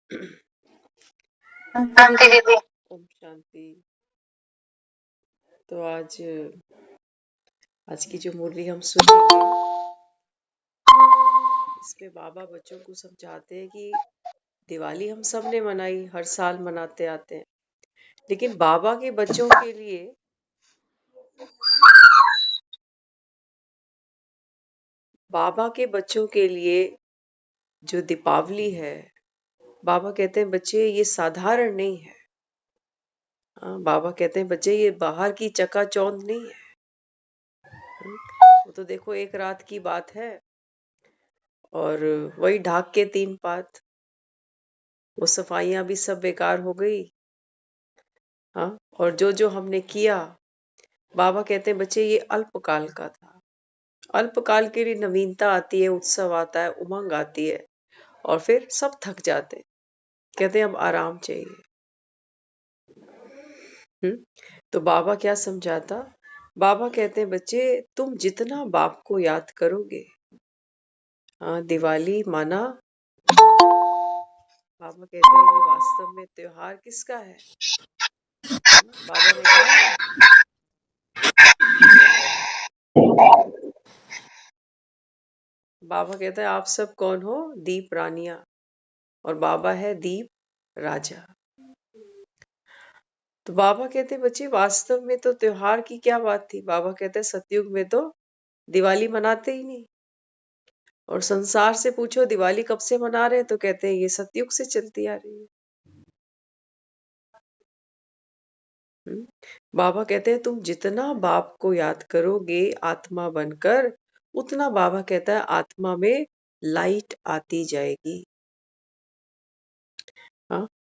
शांति दीदी। ओम शांति। तो आज की जो मुरली हम सुनेंगे, इसमें बाबा बच्चों को समझाते हैं कि दिवाली हम सब ने मनाई, हर साल मनाते आते हैं, लेकिन बाबा के बच्चों के लिए जो दीपावली है, बाबा कहते हैं बच्चे ये साधारण नहीं है। बाबा कहते हैं बच्चे ये बाहर की चकाचौंध नहीं है। वो तो देखो एक रात की बात है और वही ढाक के 3 पात, वो सफाइयां भी सब बेकार हो गई। और जो हमने किया, बाबा कहते हैं बच्चे ये अल्पकाल का था। अल्पकाल के लिए नवीनता आती है, उत्सव आता है, उमंग आती है, और फिर सब थक जाते, कहते हैं अब आराम चाहिए। तो बाबा क्या समझाता? बाबा कहते हैं बच्चे तुम जितना बाप को याद करोगे, दिवाली माना, बाबा कहते हैं ये वास्तव में त्योहार किसका है? बाबा ने कहा ना, बाबा कहता है आप सब कौन हो? दीप रानियां, और बाबा है दीप राजा। तो बाबा कहते हैं बच्चे वास्तव में तो त्योहार की क्या बात थी? बाबा कहते हैं सतयुग में तो दिवाली मनाते ही नहीं, और संसार से पूछो दिवाली कब से मना रहे हैं, तो कहते हैं ये सतयुग से चलती आ रही है। बाबा कहते हैं तुम जितना बाप को याद करोगे आत्मा बनकर, उतना बाबा कहता है आत्मा में लाइट आती जाएगी।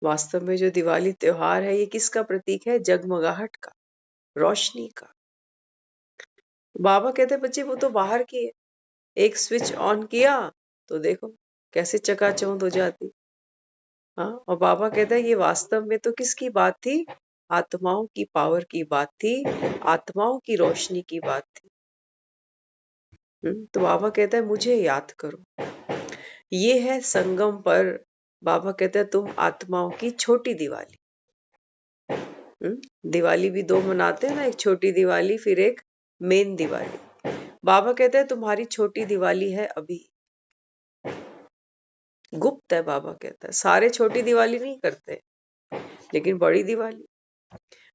वास्तव में जो दिवाली त्योहार है, ये किसका प्रतीक है? जगमगाहट का, रोशनी का। बाबा कहते हैं बच्चे वो तो बाहर की है, एक स्विच ऑन किया तो देखो कैसे चकाचौंध हो जाती। और बाबा कहता है ये वास्तव में तो किसकी बात थी? आत्माओं की पावर की बात थी, आत्माओं की रोशनी की बात थी। तो बाबा कहता है मुझे याद करो। ये है संगम पर, बाबा कहता है तुम आत्माओं की छोटी दिवाली। दिवाली भी 2 मनाते हैं ना, एक छोटी दिवाली फिर एक मेन दिवाली। बाबा कहते हैं तुम्हारी छोटी दिवाली है अभी, गुप्त है। बाबा कहता है सारे छोटी दिवाली नहीं करते, लेकिन बड़ी दिवाली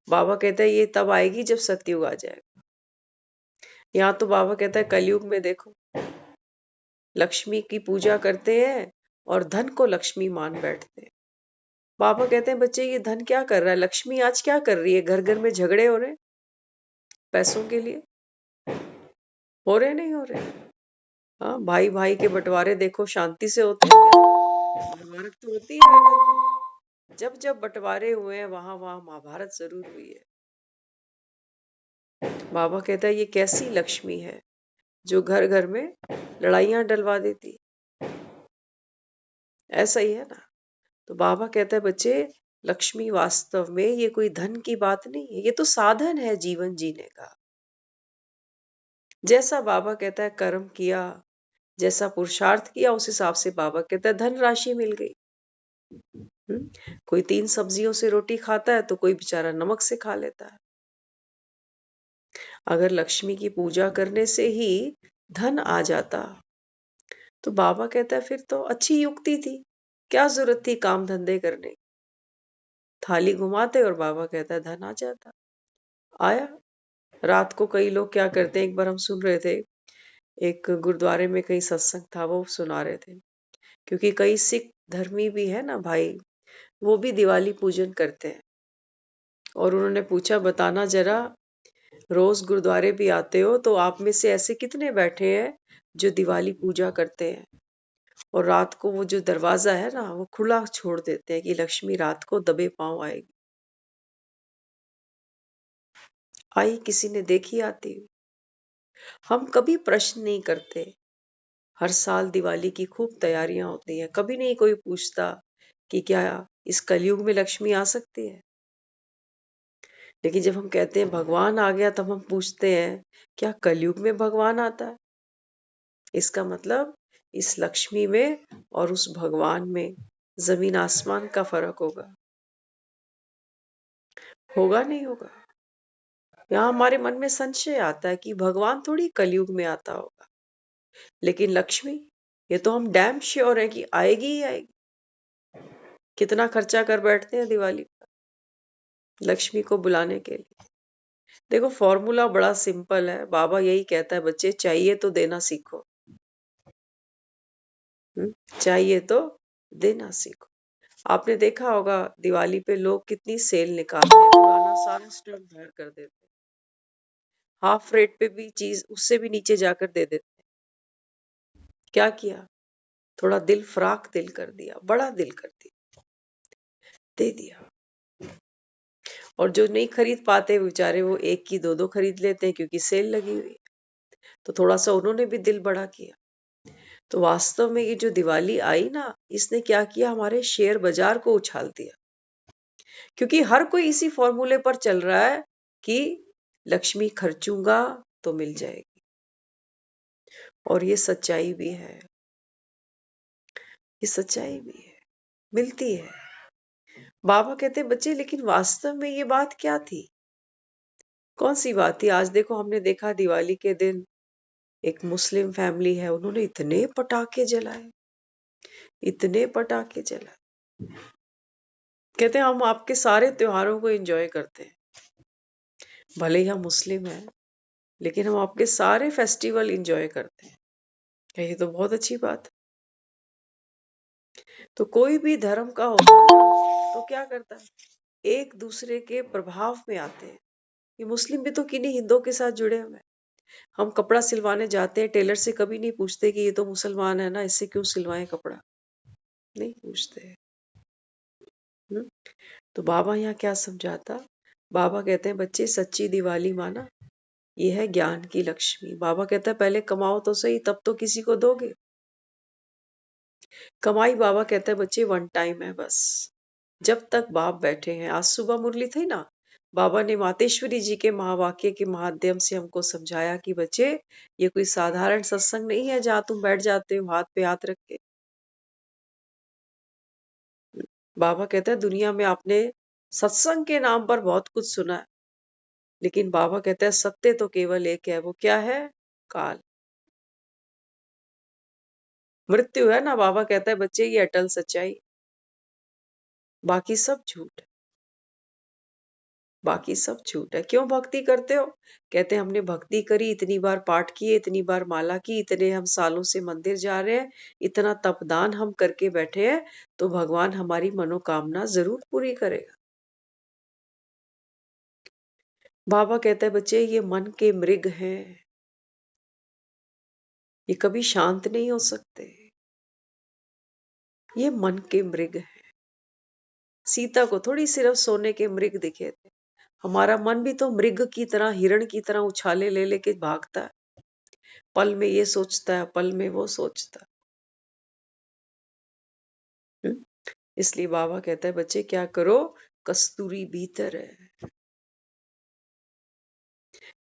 बाबा कहता है ये तब आएगी जब सतयुग आ जाएगा। यहाँ तो बाबा कहता है कलयुग में देखो, लक्ष्मी की पूजा करते हैं और धन को लक्ष्मी मान बैठते हैं। बाबा कहते हैं बच्चे ये धन क्या कर रहा है? लक्ष्मी आज क्या कर रही है? घर घर में झगड़े हो रहे, पैसों के लिए हो रहे, नहीं हो रहे? भाई भाई के बंटवारे देखो शांति से होते हैं क्या? महाभारत तो होती है घर में। जब जब बंटवारे हुए हैं वहां वहां महाभारत जरूर हुई है। बाबा कहता है ये कैसी लक्ष्मी है जो घर घर में लड़ाइयां डलवा देती? ऐसा ही है ना। तो बाबा कहता है बच्चे लक्ष्मी वास्तव में ये कोई धन की बात नहीं है, ये तो साधन है जीवन जीने का। जैसा बाबा कहता है कर्म किया, जैसा पुरुषार्थ किया, उस हिसाब से बाबा कहता है धन राशि मिल गई। कोई 3 सब्जियों से रोटी खाता है तो कोई बेचारा नमक से खा लेता है। अगर लक्ष्मी की पूजा करने से ही धन आ जाता, तो बाबा कहता है फिर तो अच्छी युक्ति थी, क्या जरूरत थी काम धंधे करने? थाली घुमाते और बाबा कहता है धन आ जाता। आया। रात को कई लोग क्या करते हैं, एक बार हम सुन रहे थे, एक गुरुद्वारे में कहीं सत्संग था, वो सुना रहे थे, क्योंकि कई सिख धर्मी भी है ना भाई, वो भी दिवाली पूजन करते हैं। और उन्होंने पूछा बताना जरा, रोज गुरुद्वारे भी आते हो, तो आप में से ऐसे कितने बैठे हैं जो दिवाली पूजा करते हैं और रात को वो जो दरवाजा है ना वो खुला छोड़ देते हैं कि लक्ष्मी रात को दबे पांव आएगी? आई किसी ने देखी आती हुई? हम कभी प्रश्न नहीं करते। हर साल दिवाली की खूब तैयारियां होती हैं, कभी नहीं कोई पूछता कि क्या इस कलयुग में लक्ष्मी आ सकती है। लेकिन जब हम कहते हैं भगवान आ गया, तब हम पूछते हैं क्या कलयुग में भगवान आता है? इसका मतलब इस लक्ष्मी में और उस भगवान में जमीन आसमान का फर्क होगा। होगा नहीं होगा। यहाँ हमारे मन में संशय आता है कि भगवान थोड़ी कलयुग में आता होगा, लेकिन लक्ष्मी, ये तो हम डैम श्योर है कि आएगी ही आएगी। कितना खर्चा कर बैठते हैं दिवाली पर लक्ष्मी को बुलाने के लिए। देखो फॉर्मूला बड़ा सिंपल है, बाबा यही कहता है बच्चे चाहिए तो देना सीखो। चाहिए तो देना सीखो। आपने देखा होगा दिवाली पे लोग कितनी सेल निकालते हैं, पुराना सारा स्टॉक बाहर कर देते हैं, हाफ रेट पे भी चीज उससे भी नीचे जाकर दे देते हैं। क्या किया? थोड़ा दिल फराक दिल कर दिया, बड़ा दिल कर दिया, दे दिया। और जो नहीं खरीद पाते बेचारे वो एक की दो दो खरीद लेते हैं क्योंकि सेल लगी हुई है, तो थोड़ा सा उन्होंने भी दिल बड़ा किया। तो वास्तव में ये जो दिवाली आई ना, इसने क्या किया, हमारे शेयर बाजार को उछाल दिया, क्योंकि हर कोई इसी फॉर्मूले पर चल रहा है कि लक्ष्मी खर्चूंगा तो मिल जाएगी। और ये सच्चाई भी है, ये सच्चाई भी है, मिलती है। बाबा कहते बच्चे लेकिन वास्तव में ये बात क्या थी? कौन सी बात थी? आज देखो हमने देखा दिवाली के दिन एक मुस्लिम फैमिली है, उन्होंने इतने पटाखे जलाए, इतने पटाखे जलाए। कहते हैं हम आपके सारे त्योहारों को एंजॉय करते हैं, भले ही हम मुस्लिम हैं लेकिन हम आपके सारे फेस्टिवल एंजॉय करते हैं। ये तो बहुत अच्छी बात है। तो कोई भी धर्म का होता है ना, तो क्या करता है, एक दूसरे के प्रभाव में आते हैं। ये मुस्लिम भी तो किन्हीं हिंदुओं के साथ जुड़े हुए हैं। हम कपड़ा सिलवाने जाते हैं, टेलर से कभी नहीं पूछते कि ये तो मुसलमान है ना, इससे क्यों सिलवाएं कपड़ा, नहीं पूछते। हम्म? तो बाबा यहाँ क्या समझाता? बाबा कहते हैं बच्चे सच्ची दिवाली माना, ये है ज्ञान की लक्ष्मी। बाबा कहता है पहले कमाओ तो सही, तब तो किसी को दोगे। कमाई बाबा कहता है बच्चे वन टाइम है बस, जब तक बाप बैठे हैं। आज सुबह मुरली थी ना, बाबा ने मातेश्वरी जी के महावाक्य के माध्यम से हमको समझाया कि बच्चे ये कोई साधारण सत्संग नहीं है जहां तुम बैठ जाते हो हाथ पे हाथ रख के। बाबा कहता है दुनिया में आपने सत्संग के नाम पर बहुत कुछ सुना है, लेकिन बाबा कहता है सत्य तो केवल एक है। वो क्या है? काल, मृत्यु है ना। बाबा कहता है बच्चे ये अटल सच्चाई, बाकी सब झूठ है, बाकी सब झूठ है। क्यों भक्ति करते हो? कहते हैं हमने भक्ति करी, इतनी बार पाठ किए, इतनी बार माला की, इतने हम सालों से मंदिर जा रहे हैं, इतना तपदान हम करके बैठे हैं, तो भगवान हमारी मनोकामना जरूर पूरी करेगा। बाबा कहता है बच्चे ये मन के मृग हैं, ये कभी शांत नहीं हो सकते, ये मन के मृग हैं। सीता को थोड़ी सिर्फ सोने के मृग दिखे थे, हमारा मन भी तो मृग की तरह, हिरण की तरह उछाले ले लेके भागता है, पल में ये सोचता है, पल में वो सोचता है। इसलिए बाबा कहता है बच्चे क्या करो, कस्तूरी भीतर है,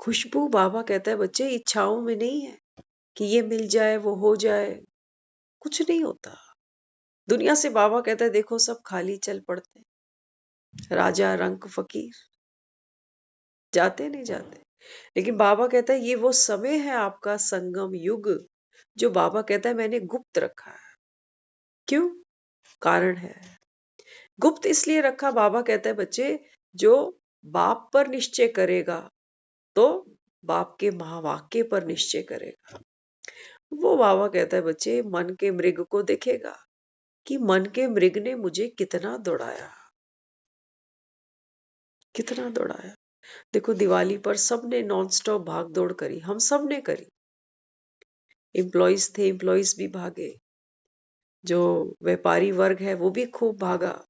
खुशबू। बाबा कहता है बच्चे इच्छाओं में नहीं है कि ये मिल जाए वो हो जाए, कुछ नहीं होता। दुनिया से बाबा कहता है देखो सब खाली चल पड़ते हैं, राजा रंक फकीर जाते नहीं जाते। लेकिन बाबा कहता है ये वो समय है आपका संगम युग, जो बाबा कहता है मैंने गुप्त रखा है। क्यों? कारण है। गुप्त इसलिए रखा, बाबा कहता है बच्चे जो बाप पर निश्चय करेगा तो बाप के महावाक्य पर निश्चय करेगा। वो बाबा कहता है बच्चे मन के मृग को देखेगा कि मन के मृग ने मुझे कितना दौड़ाया, कितना दौड़ाया। देखो दिवाली पर सबने नॉन स्टॉप भाग दौड़ करी, हम सब ने करी। एम्प्लॉइज थे, एम्प्लॉइज भी भागे, जो व्यापारी वर्ग है वो भी खूब भागा,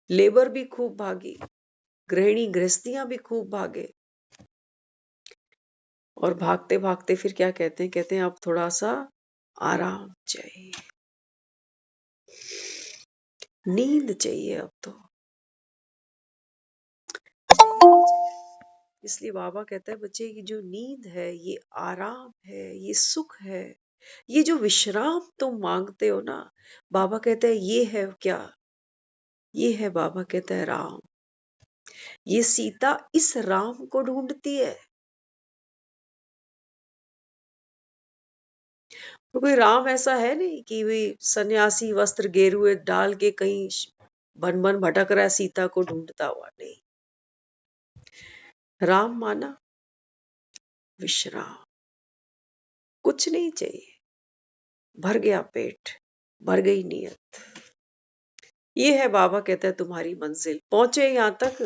लेबर भी खूब भागी, गृहिणी गृहस्थियां भी खूब भागे। और भागते भागते फिर क्या कहते हैं? कहते हैं अब थोड़ा सा आराम चाहिए, नींद चाहिए अब तो, चाहिए नहीं चाहिए। इसलिए बाबा कहता है बच्चे की जो नींद है ये आराम है, ये सुख है, ये जो विश्राम तुम मांगते हो ना, बाबा कहते हैं ये है क्या? ये है, बाबा कहता है, राम। ये सीता इस राम को ढूंढती है। तो कोई राम ऐसा है नहीं कि वे सन्यासी वस्त्र गेरुए डाल के कहीं बन बन भटक रहा है सीता को ढूंढता हुआ, नहीं। राम माना विश्राम, कुछ नहीं चाहिए, भर गया पेट, भर गई नीयत। ये है, बाबा कहता है, तुम्हारी मंजिल। पहुंचे यहां तक,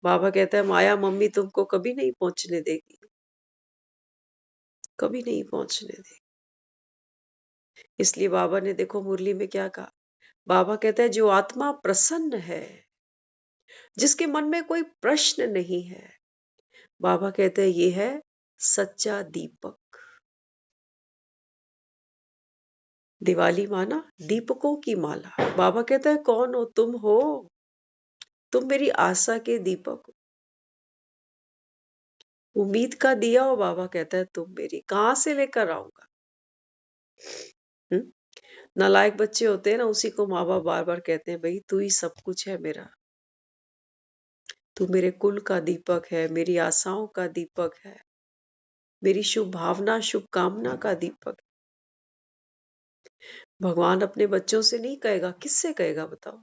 बाबा कहता है माया मम्मी तुमको कभी नहीं पहुंचने देगी, कभी नहीं पहुंचने देगी। इसलिए बाबा ने देखो मुरली में क्या कहा। बाबा कहता है जो आत्मा प्रसन्न है, जिसके मन में कोई प्रश्न नहीं है, बाबा कहते हैं ये है सच्चा दीपक। दिवाली माना दीपकों की माला। बाबा कहता है कौन हो? तुम हो, तुम मेरी आशा के दीपक हो, उम्मीद का दिया हो। बाबा कहता है तुम मेरी कहां से लेकर आऊंगा? नालायक बच्चे होते हैं ना, उसी को माँ बाप बार बार कहते हैं भाई तू ही सब कुछ है मेरा, तू मेरे कुल का दीपक है, मेरी आशाओं का दीपक है, मेरी शुभ भावना शुभकामना का दीपक है। भगवान अपने बच्चों से नहीं कहेगा, किससे कहेगा बताओ?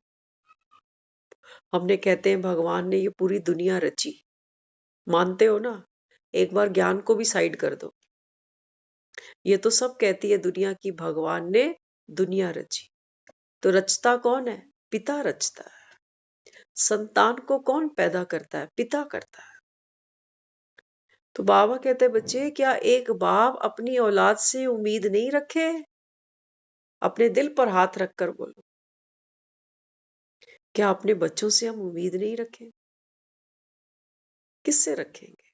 हमने कहते हैं भगवान ने ये पूरी दुनिया रची, मानते हो ना? एक बार ज्ञान को भी साइड कर दो। ये तो सब कहती है दुनिया की भगवान ने दुनिया रची, तो रचता कौन है? पिता रचता है। संतान को कौन पैदा करता है? पिता करता है। तो बाबा कहते हैं बच्चे क्या एक बाप अपनी औलाद से उम्मीद नहीं रखे? अपने दिल पर हाथ रखकर बोलो, क्या अपने बच्चों से हम उम्मीद नहीं रखें? किससे रखेंगे?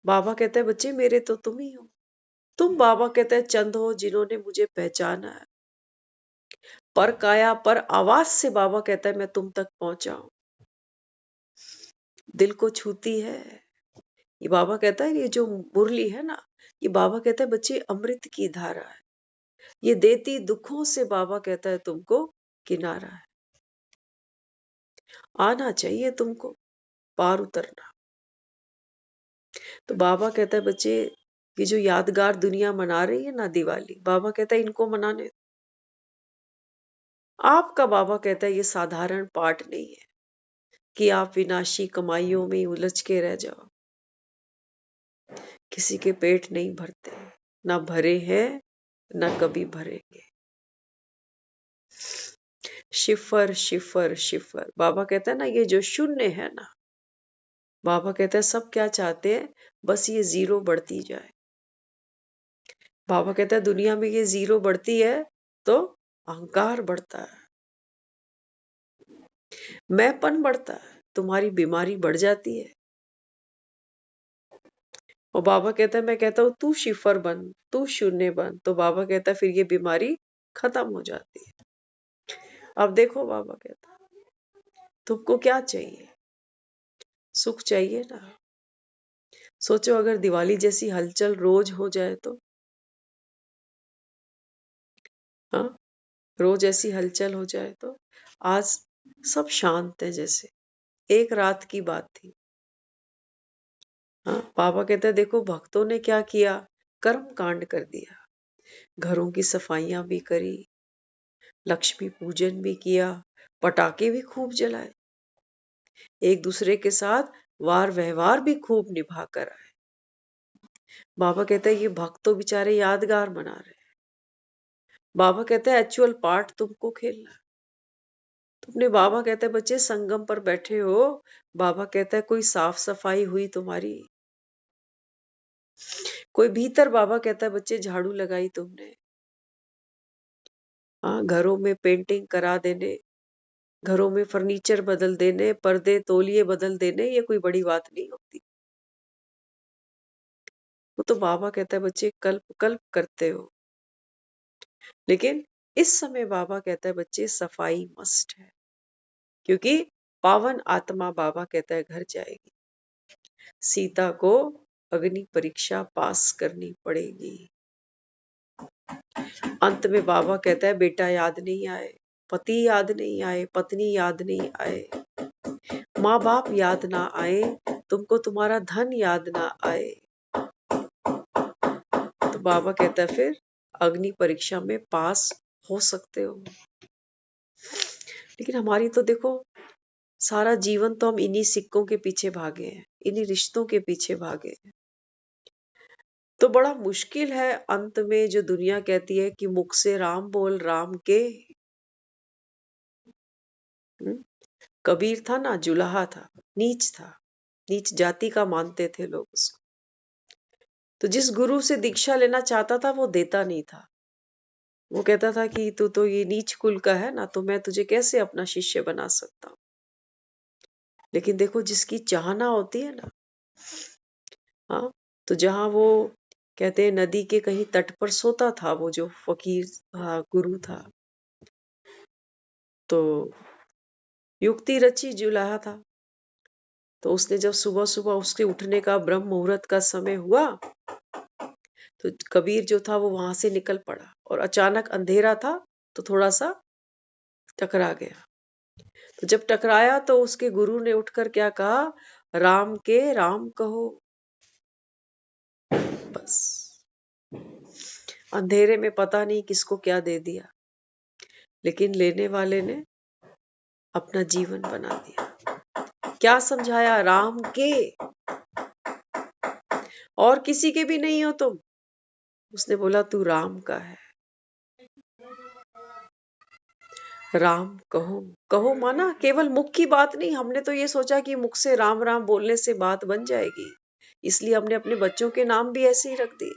बाबा कहते हैं बच्चे मेरे तो तुम ही हो। तुम, बाबा कहते हैं, चंद हो जिन्होंने मुझे पहचाना है। पर काया पर आवाज से बाबा कहता है मैं तुम तक पहुंचा हूं, दिल को छूती है। ये बाबा कहता है ये जो मुरली है ना, ये बाबा कहता है बच्चे अमृत की धारा है, ये देती दुखों से, बाबा कहता है, तुमको किनारा है। आना चाहिए तुमको, पार उतरना। तो बाबा कहता है बच्चे ये जो यादगार दुनिया मना रही है ना दिवाली, बाबा कहता है इनको मनाने दो। आपका, बाबा कहता है, ये साधारण पाठ नहीं है कि आप विनाशी कमाइयों में उलझ के रह जाओ। किसी के पेट नहीं भरते, ना भरे हैं, ना कभी भरेंगे। शिफर शिफर शिफर, बाबा कहता है ना ये जो शून्य है ना, बाबा कहता है सब क्या चाहते हैं? बस ये जीरो बढ़ती जाए। बाबा कहता है दुनिया में ये जीरो बढ़ती है तो अहंकार बढ़ता है, मैंपन बढ़ता है, तुम्हारी बीमारी बढ़ जाती है। और बाबा कहता है मैं कहता हूं तू शिफर बन, तू शून्य बन, तो बाबा कहता है फिर ये बीमारी खत्म हो जाती है। अब देखो बाबा कहता है तुमको क्या चाहिए? सुख चाहिए ना? सोचो अगर दिवाली जैसी हलचल रोज हो जाए तो, हाँ, रोज ऐसी हलचल हो जाए तो। आज सब शांत है, जैसे एक रात की बात थी। हाँ, बाबा कहते हैं देखो भक्तों ने क्या किया, कर्म कांड कर दिया, घरों की सफाइयां भी करी, लक्ष्मी पूजन भी किया, पटाखे भी खूब जलाए, एक दूसरे के साथ वार व्यवहार भी खूब निभा कर आए। बाबा कहते हैं ये भक्त तो बेचारे यादगार मना रहे हैं। बाबा कहते हैं एक्चुअल पार्ट तुमको खेलना है। तुमने, बाबा कहते हैं बच्चे संगम पर बैठे हो, बाबा कहता है कोई साफ सफाई हुई तुम्हारी? कोई भीतर, बाबा कहता है बच्चे झाड़ू लगाई तुमने? हाँ, घरों में पेंटिंग करा देने, घरों में फर्नीचर बदल देने, पर्दे तौलिए बदल देने, ये कोई बड़ी बात नहीं होती। वो तो बाबा कहता है बच्चे कल्प कल्प करते हो। लेकिन इस समय बाबा कहता है बच्चे सफाई मस्ट है, क्योंकि पावन आत्मा, बाबा कहता है, घर जाएगी। सीता को अग्नि परीक्षा पास करनी पड़ेगी। अंत में बाबा कहता है बेटा याद नहीं आए, पति याद नहीं आए, पत्नी याद नहीं आए, माँ बाप याद ना आए, तुमको तुम्हारा धन याद ना आए। तो बाबा कहता है फिर अग्नि परीक्षा में पास हो सकते हो। लेकिन हमारी तो देखो सारा जीवन तो हम इन्हीं सिक्कों के पीछे भागे हैं, इन्हीं रिश्तों के पीछे भागे हैं। तो बड़ा मुश्किल है अंत में जो दुनिया कहती है कि मुख से राम बोल राम के। कबीर था ना, जुलाहा था, नीच था, नीच जाति का मानते थे लोग उसको। तो जिस गुरु से दीक्षा लेना चाहता था वो देता नहीं था। वो कहता था कि तू तो ये नीच कुल का है ना, तो मैं तुझे कैसे अपना शिष्य बना सकता हूँ। लेकिन देखो जिसकी चाहना होती है ना, हाँ, तो जहां वो कहते हैं नदी के कहीं तट पर सोता था वो जो फकीर था, गुरु था, तो युक्ति रची, जुलाहा था। तो उसने जब सुबह सुबह उसके उठने का ब्रह्म मुहूर्त का समय हुआ, तो कबीर जो था वो वहां से निकल पड़ा और अचानक अंधेरा था तो थोड़ा सा टकरा गया। तो जब टकराया तो उसके गुरु ने उठकर क्या कहा, राम के राम कहो। बस अंधेरे में पता नहीं किसको क्या दे दिया, लेकिन लेने वाले ने अपना जीवन बना दिया। क्या समझाया, राम के, और किसी के भी नहीं हो तुम। उसने बोला तू राम का है। राम कहो, कहो माना केवल मुख की बात नहीं। हमने तो ये सोचा कि मुख से राम राम बोलने से बात बन जाएगी, इसलिए हमने अपने बच्चों के नाम भी ऐसे ही रख दिए।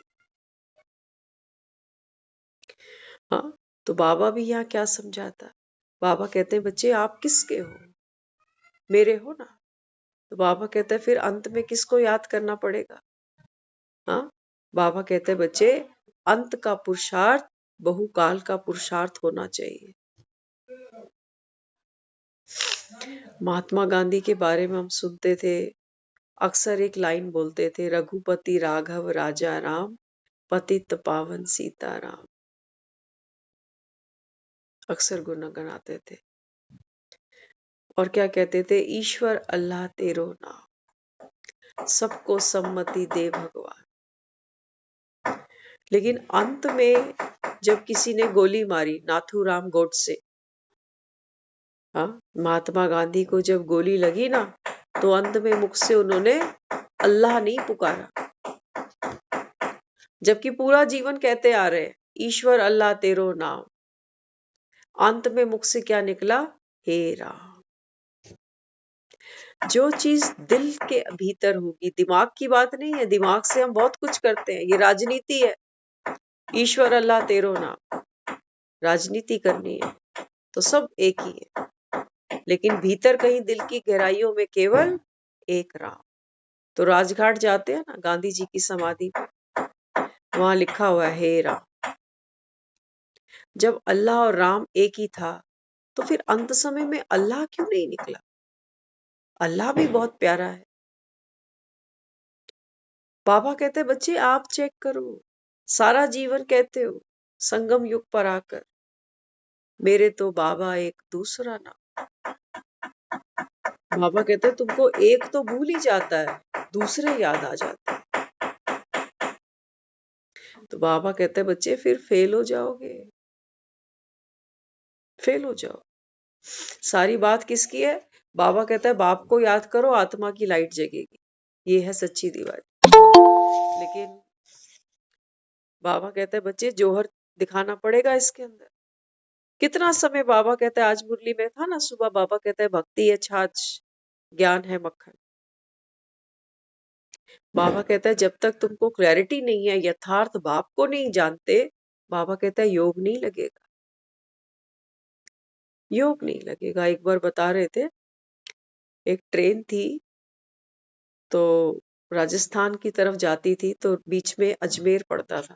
हाँ, तो बाबा भी यहाँ क्या समझाता, बाबा कहते हैं बच्चे आप किसके हो, मेरे हो ना। तो बाबा कहते हैं फिर अंत में किसको याद करना पड़ेगा। हाँ, बाबा कहते हैं बच्चे अंत का पुरुषार्थ बहुकाल का पुरुषार्थ होना चाहिए। महात्मा गांधी के बारे में हम सुनते थे, अक्सर एक लाइन बोलते थे, रघुपति राघव राजा राम, पतित पावन सीताराम। अक्सर गुनगुनाते थे। और क्या कहते थे, ईश्वर अल्लाह तेरो नाम, सबको सम्मति दे भगवान। लेकिन अंत में जब किसी ने गोली मारी, नाथूराम गोडसे, हाँ, महात्मा गांधी को जब गोली लगी ना, तो अंत में मुख से उन्होंने अल्लाह नहीं पुकारा, जबकि पूरा जीवन कहते आ रहे ईश्वर अल्लाह तेरो नाम। अंत में मुख से क्या निकला, हे राम। जो चीज दिल के भीतर होगी, दिमाग की बात नहीं है, दिमाग से हम बहुत कुछ करते हैं, ये राजनीति है। ईश्वर अल्लाह तेरो नाम, राजनीति करनी है तो सब एक ही है, लेकिन भीतर कहीं दिल की गहराइयों में केवल एक राम। तो राजघाट जाते हैं ना, गांधी जी की समाधि पर, वहां लिखा हुआ है हे राम। जब अल्लाह और राम एक ही था, तो फिर अंत समय में अल्लाह क्यों नहीं निकला। अल्लाह भी बहुत प्यारा है। बाबा कहते हैं बच्चे आप चेक करो, सारा जीवन कहते हो संगम युग पर आकर मेरे तो बाबा एक दूसरा नाम। बाबा कहते हैं तुमको एक तो भूल ही जाता है, दूसरे याद आ जाते हैं। तो बाबा कहते हैं बच्चे फिर फेल हो जाओगे, फेल हो जाओ। सारी बात किसकी है, बाबा कहता है बाप को याद करो, आत्मा की लाइट जगेगी। ये है सच्ची दिवाली। लेकिन बाबा कहते हैं बच्चे जोहर दिखाना पड़ेगा इसके अंदर। कितना समय बाबा कहता है, आज मुरली में था ना सुबह, बाबा कहता है भक्ति है छाछ, ज्ञान है मक्खन। बाबा कहता है जब तक तुमको क्लैरिटी नहीं है, यथार्थ बाप को नहीं जानते, बाबा कहता है योग नहीं लगेगा, योग नहीं लगेगा। एक बार बता रहे थे, एक ट्रेन थी तो राजस्थान की तरफ जाती थी, तो बीच में अजमेर पड़ता था।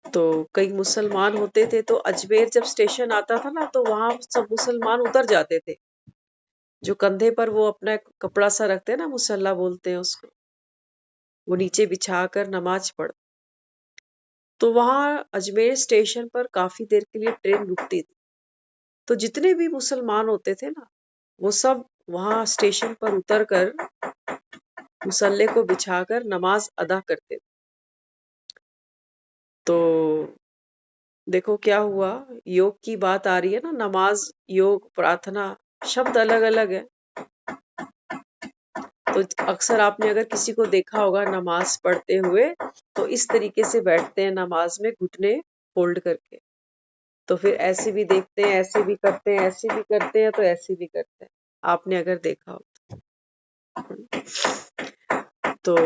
तो कई मुसलमान होते थे, तो अजमेर जब स्टेशन आता था ना, तो वहां सब मुसलमान उतर जाते थे। जो कंधे पर वो अपना कपड़ा सा रखते हैं ना, मुसल्ला बोलते हैं उसको, वो नीचे बिछाकर नमाज पढ़। तो वहां अजमेर स्टेशन पर काफी देर के लिए ट्रेन रुकती थी। तो जितने भी मुसलमान होते थे ना, वो सब वहां स्टेशन पर उतर कर मुसल्ले को बिछाकर नमाज अदा करते थे। तो देखो क्या हुआ, योग की बात आ रही है ना, नमाज, योग, प्रार्थना, शब्द अलग अलग है। तो अक्सर आपने अगर किसी को देखा होगा नमाज पढ़ते हुए, तो इस तरीके से बैठते हैं नमाज में, घुटने फोल्ड करके। तो फिर ऐसे भी देखते हैं, ऐसे भी करते हैं, ऐसे भी करते हैं, तो ऐसे भी करते हैं, आपने अगर देखा हो तो।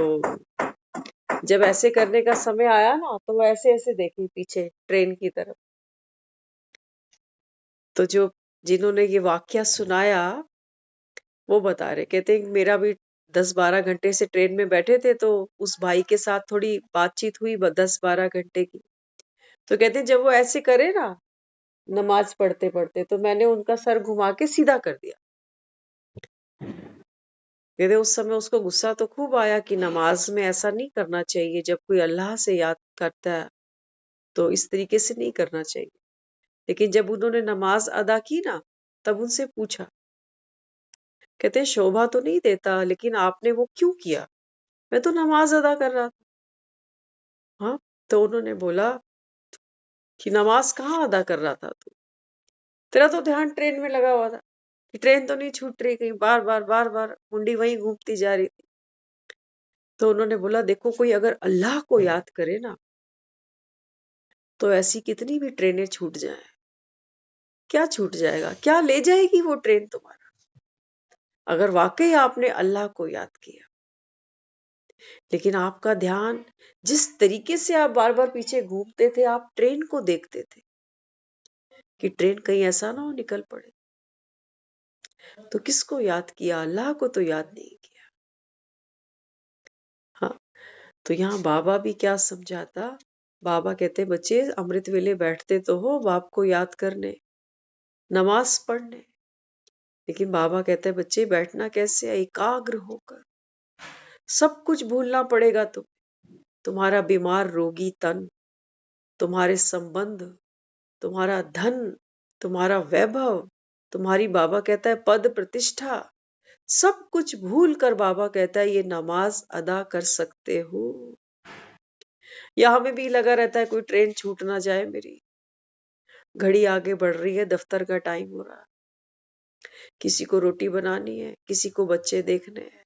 जब ऐसे करने का समय आया ना, तो वो ऐसे ऐसे देखे पीछे ट्रेन की तरफ। तो जो जिन्होंने ये वाकया सुनाया, वो बता रहे, कहते हैं मेरा भी 10-12 घंटे से ट्रेन में बैठे थे, तो उस भाई के साथ थोड़ी बातचीत हुई 10-12 घंटे की। तो कहते हैं जब वो ऐसे करे ना नमाज पढ़ते पढ़ते, तो मैंने उनका सर घुमा के सीधा कर दिया। कहते उस समय उसको गुस्सा तो खूब आया कि नमाज में ऐसा नहीं करना चाहिए, जब कोई अल्लाह से याद करता है तो इस तरीके से नहीं करना चाहिए। लेकिन जब उन्होंने नमाज अदा की ना, तब उनसे पूछा, कहते शोभा तो नहीं देता, लेकिन आपने वो क्यों किया? मैं तो नमाज अदा कर रहा था। हाँ, तो उन्होंने बोला कि नमाज कहाँ अदा कर रहा था तू? तेरा तो ध्यान ट्रेन में लगा हुआ था कि ट्रेन तो नहीं छूट रही, कहीं बार बार मुंडी वहीं घूमती जा रही थी। तो उन्होंने बोला देखो, कोई अगर अल्लाह को याद करे ना, तो ऐसी कितनी भी ट्रेनें छूट जाएं, क्या छूट जाएगा, क्या ले जाएगी वो ट्रेन तुम्हारा, अगर वाकई आपने अल्लाह को याद किया। लेकिन आपका ध्यान जिस तरीके से आप बार बार पीछे घूमते थे, आप ट्रेन को देखते थे कि ट्रेन कहीं ऐसा ना हो निकल पड़े। तो किसको याद किया? अल्लाह को तो याद नहीं किया। हाँ, तो यहाँ बाबा भी क्या समझाता, बाबा कहते बच्चे अमृत वेले बैठते तो हो बाप को याद करने, नमाज पढ़ने, लेकिन बाबा कहते बच्चे बैठना कैसे है? एकाग्र होकर। सब कुछ भूलना पड़ेगा तुम्हारा बीमार रोगी तन, तुम्हारे संबंध, तुम्हारा धन, तुम्हारा वैभव, तुम्हारी, बाबा कहता है, पद प्रतिष्ठा, सब कुछ भूल कर बाबा कहता है ये नमाज अदा कर सकते हो। या हमें भी लगा रहता है कोई ट्रेन छूट ना जाए मेरी, घड़ी आगे बढ़ रही है, दफ्तर का टाइम हो रहा है, किसी को रोटी बनानी है, किसी को बच्चे देखने हैं,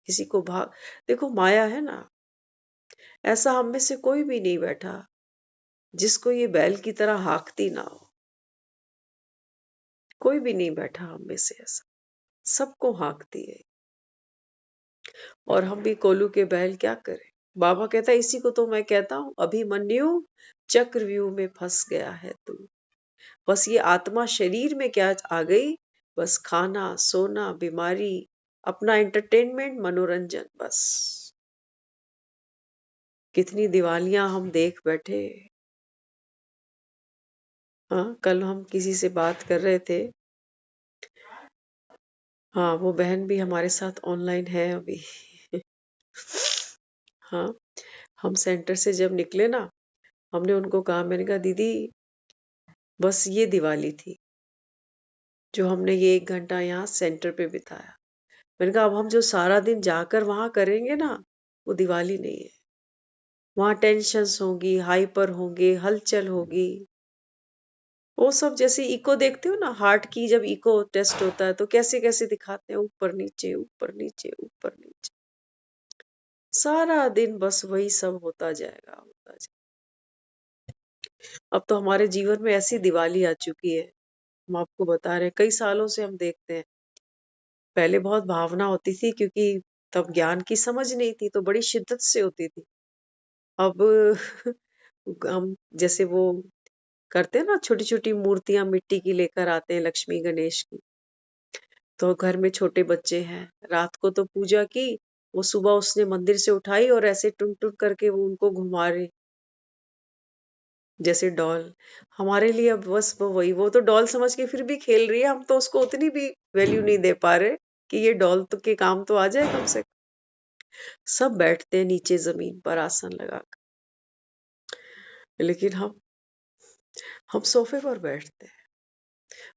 किसी को भाग। देखो माया है ना, ऐसा हम में से कोई भी नहीं बैठा जिसको ये बैल की तरह हाँकती ना हो। कोई भी नहीं बैठा हम में से ऐसा, सबको हाँकती है। और हम भी कोलू के बैल क्या करें? बाबा कहता है इसी को तो मैं कहता हूं, अभिमन्यु चक्रव्यूह में फंस गया है तू। बस ये आत्मा शरीर में क्या आ गई, बस खाना सोना बीमारी, अपना एंटरटेनमेंट मनोरंजन, बस। कितनी दिवालियां हम देख बैठे। हाँ, कल हम किसी से बात कर रहे थे। हाँ, वो बहन भी हमारे साथ ऑनलाइन है अभी। हाँ, हम सेंटर से जब निकले ना, हमने उनको कहा, मैंने कहा दीदी बस ये दिवाली थी जो हमने ये 1 घंटा यहाँ सेंटर पे बिताया। मैंने कहा अब हम जो सारा दिन जाकर वहां करेंगे ना, वो दिवाली नहीं है। वहां टेंशन्स होंगी, हाइपर होंगे, हलचल होगी। वो सब जैसे इको देखते हो ना, हार्ट की जब इको टेस्ट होता है तो कैसे कैसे दिखाते हैं, ऊपर नीचे ऊपर नीचे ऊपर नीचे, सारा दिन बस वही सब होता जाएगा होता जाएगा। अब तो हमारे जीवन में ऐसी दिवाली आ चुकी है, हम आपको बता रहे हैं, कई सालों से हम देखते हैं। पहले बहुत भावना होती थी क्योंकि तब ज्ञान की समझ नहीं थी, तो बड़ी शिद्दत से होती थी। अब हम जैसे वो करते हैं ना, छोटी छोटी मूर्तियां मिट्टी की लेकर आते हैं, लक्ष्मी गणेश की। तो घर में छोटे बच्चे हैं, रात को तो पूजा की, वो सुबह उसने मंदिर से उठाई और ऐसे टुन टुन करके वो उनको घुमा रहे, जैसे डॉल। हमारे लिए अब बस वही, वो तो डॉल समझ के फिर भी खेल रही है, हम तो उसको उतनी भी वैल्यू नहीं दे पा रहे कि ये डॉल तो के काम तो आ जाए कम से कम। सब बैठते हैं नीचे जमीन पर आसन लगा। लेकिन हम सोफे पर बैठते हैं।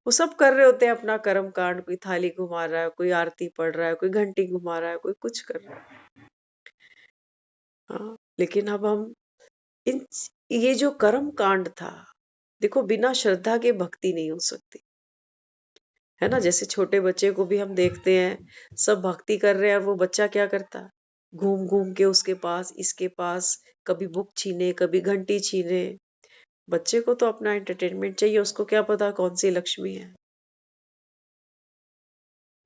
वो सब कर रहे होते हैं अपना कर्म कांड, कोई थाली घुमा रहा है, कोई आरती पढ़ रहा है, कोई घंटी घुमा रहा है, कोई कुछ कर रहा है। हाँ, लेकिन अब हम इन ये जो कर्म कांड था, देखो बिना श्रद्धा के भक्ति नहीं हो सकती, है ना? जैसे छोटे बच्चे को भी हम देखते हैं, सब भक्ति कर रहे हैं और वो बच्चा क्या करता? घूम घूम के उसके पास, इसके पास, कभी बुक छीने, कभी घंटी छीने। बच्चे को तो अपना एंटरटेनमेंट चाहिए, उसको क्या पता कौन सी लक्ष्मी है।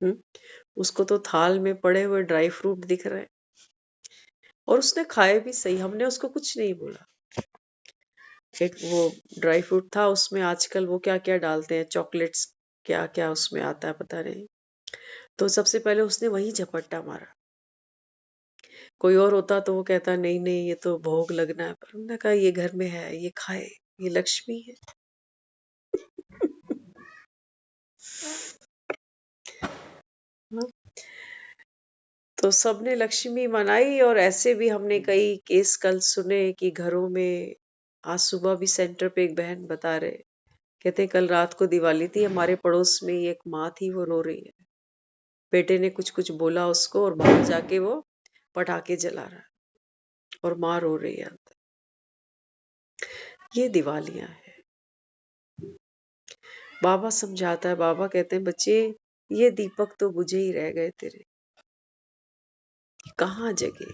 हम्म, उसको तो थाल में पड़े हुए ड्राई फ्रूट दिख रहे हैं, और उसने खाए भी सही, हमने उसको कुछ नहीं बोला। एक वो ड्राई फ्रूट था, उसमें आजकल वो क्या क्या डालते हैं, चॉकलेट्स, क्या क्या उसमें आता है पता नहीं। तो सबसे पहले उसने वही झपट्टा मारा। कोई और होता तो वो कहता नहीं नहीं, ये तो भोग लगना है, पर उन्होंने कहा ये घर में है, ये खाए, ये लक्ष्मी है। हाँ, तो सबने लक्ष्मी मनाई, और ऐसे भी हमने कई केस कल सुने कि घरों में, आज सुबह भी सेंटर पे एक बहन बता रहे, कहते कल रात को दिवाली थी, हमारे पड़ोस में ही एक माँ थी, वो रो रही है, बेटे ने कुछ कुछ बोला उसको और बाहर जाके वो पटाखे जला रहा है, और माँ रो रही है अंदर। ये दिवालियां है। बाबा समझाता है, बाबा कहते हैं बच्चे, ये दीपक तो बुझे ही रह गए तेरे, कहाँ जगे।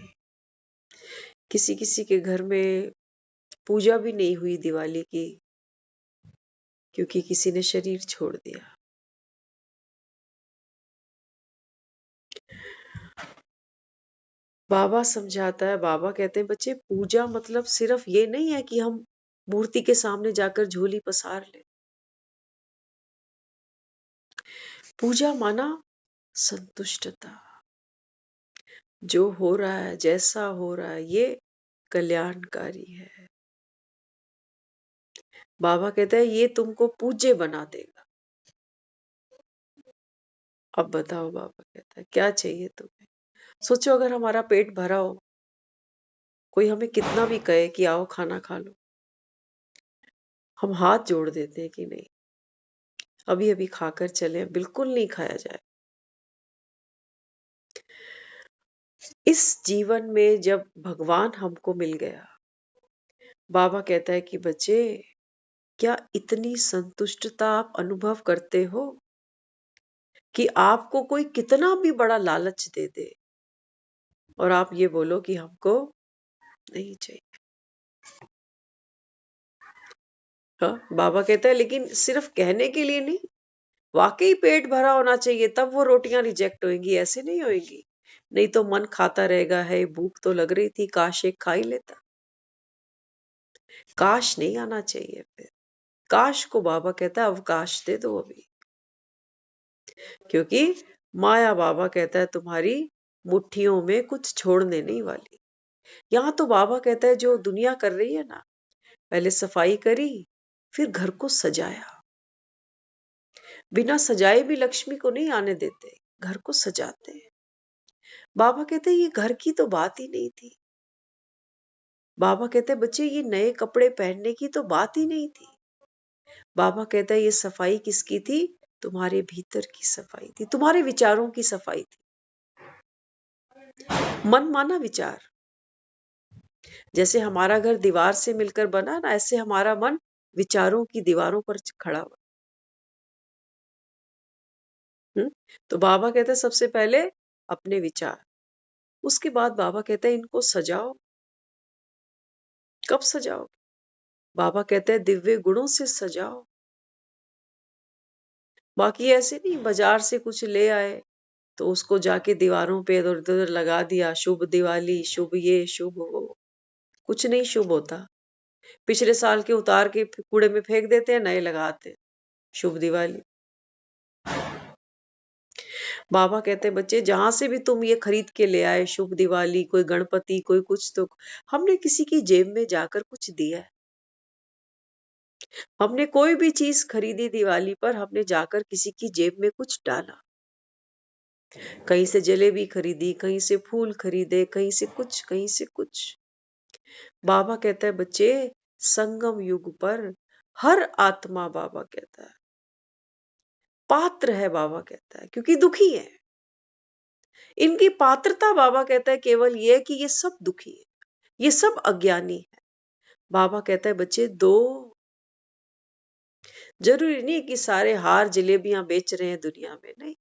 किसी किसी के घर में पूजा भी नहीं हुई दिवाली की, क्योंकि किसी ने शरीर छोड़ दिया। बाबा समझाता है, बाबा कहते हैं बच्चे, पूजा मतलब सिर्फ ये नहीं है कि हम मूर्ति के सामने जाकर झोली पसार ले। पूजा माना संतुष्टता, जो हो रहा है, जैसा हो रहा है, ये कल्याणकारी है। बाबा कहता है ये तुमको पूज्य बना देगा। अब बताओ, बाबा कहता है क्या चाहिए तुम्हें? सोचो अगर हमारा पेट भरा हो, कोई हमें कितना भी कहे कि आओ खाना खा लो, हम हाथ जोड़ देते हैं कि नहीं, अभी अभी खाकर चले, बिल्कुल नहीं खाया जाए। इस जीवन में जब भगवान हमको मिल गया, बाबा कहता है कि बच्चे, क्या इतनी संतुष्टता आप अनुभव करते हो कि आपको कोई कितना भी बड़ा लालच दे दे और आप ये बोलो कि हमको नहीं चाहिए। हाँ, बाबा कहता है लेकिन सिर्फ कहने के लिए नहीं, वाकई पेट भरा होना चाहिए, तब वो रोटियां रिजेक्ट होंगी, ऐसे नहीं होंगी। नहीं तो मन खाता रहेगा, है भूख तो लग रही थी, काश एक खा ही लेता। काश नहीं आना चाहिए फिर। काश को बाबा कहता है अवकाश दे दो अभी, क्योंकि माया, बाबा कहता है, तुम्हारी मुट्ठियों में कुछ छोड़ने नहीं वाली। यहाँ तो बाबा कहता है जो दुनिया कर रही है ना, पहले सफाई करी, फिर घर को सजाया। बिना सजाए भी लक्ष्मी को नहीं आने देते, घर को सजाते हैं। बाबा कहते हैं ये घर की तो बात ही नहीं थी। बाबा कहते हैं बच्चे, ये नए कपड़े पहनने की तो बात ही नहीं थी। बाबा कहता है ये सफाई किसकी थी? तुम्हारे भीतर की सफाई थी, तुम्हारे विचारों की सफाई थी। मन माना विचार। जैसे हमारा घर दीवार से मिलकर बना ना, ऐसे हमारा मन विचारों की दीवारों पर खड़ा हुआ। हम्म, तो बाबा कहते हैं सबसे पहले अपने विचार, उसके बाद बाबा कहते हैं इनको सजाओ। कब सजाओ? बाबा कहते हैं दिव्य गुणों से सजाओ। बाकी ऐसे नहीं बाजार से कुछ ले आए तो उसको जाके दीवारों पे इधर उधर लगा दिया, शुभ दिवाली, शुभ ये, शुभ वो। कुछ नहीं शुभ होता। पिछले साल के उतार के कूड़े में फेंक देते हैं, नए लगाते हैं, शुभ दिवाली। बाबा कहते हैं बच्चे, जहां से भी तुम ये खरीद के ले आए, शुभ दिवाली, कोई गणपति, कोई कुछ, तो हमने किसी की जेब में जाकर कुछ दिया है? हमने कोई भी चीज खरीदी दिवाली पर, हमने जाकर किसी की जेब में कुछ डाला? कहीं से जलेबी खरीदी, कहीं से फूल खरीदे, कहीं से कुछ, कहीं से कुछ। बाबा कहता है बच्चे, संगम युग पर हर आत्मा, बाबा कहता है, पात्र है, बाबा कहता है, क्योंकि दुखी है। इनकी पात्रता, बाबा कहता है, केवल ये है कि ये सब दुखी है, ये सब अज्ञानी है। बाबा कहता है बच्चे दो, जरूरी नहीं कि सारे हार जलेबियां बेच रहे हैं दुनिया में, नहीं,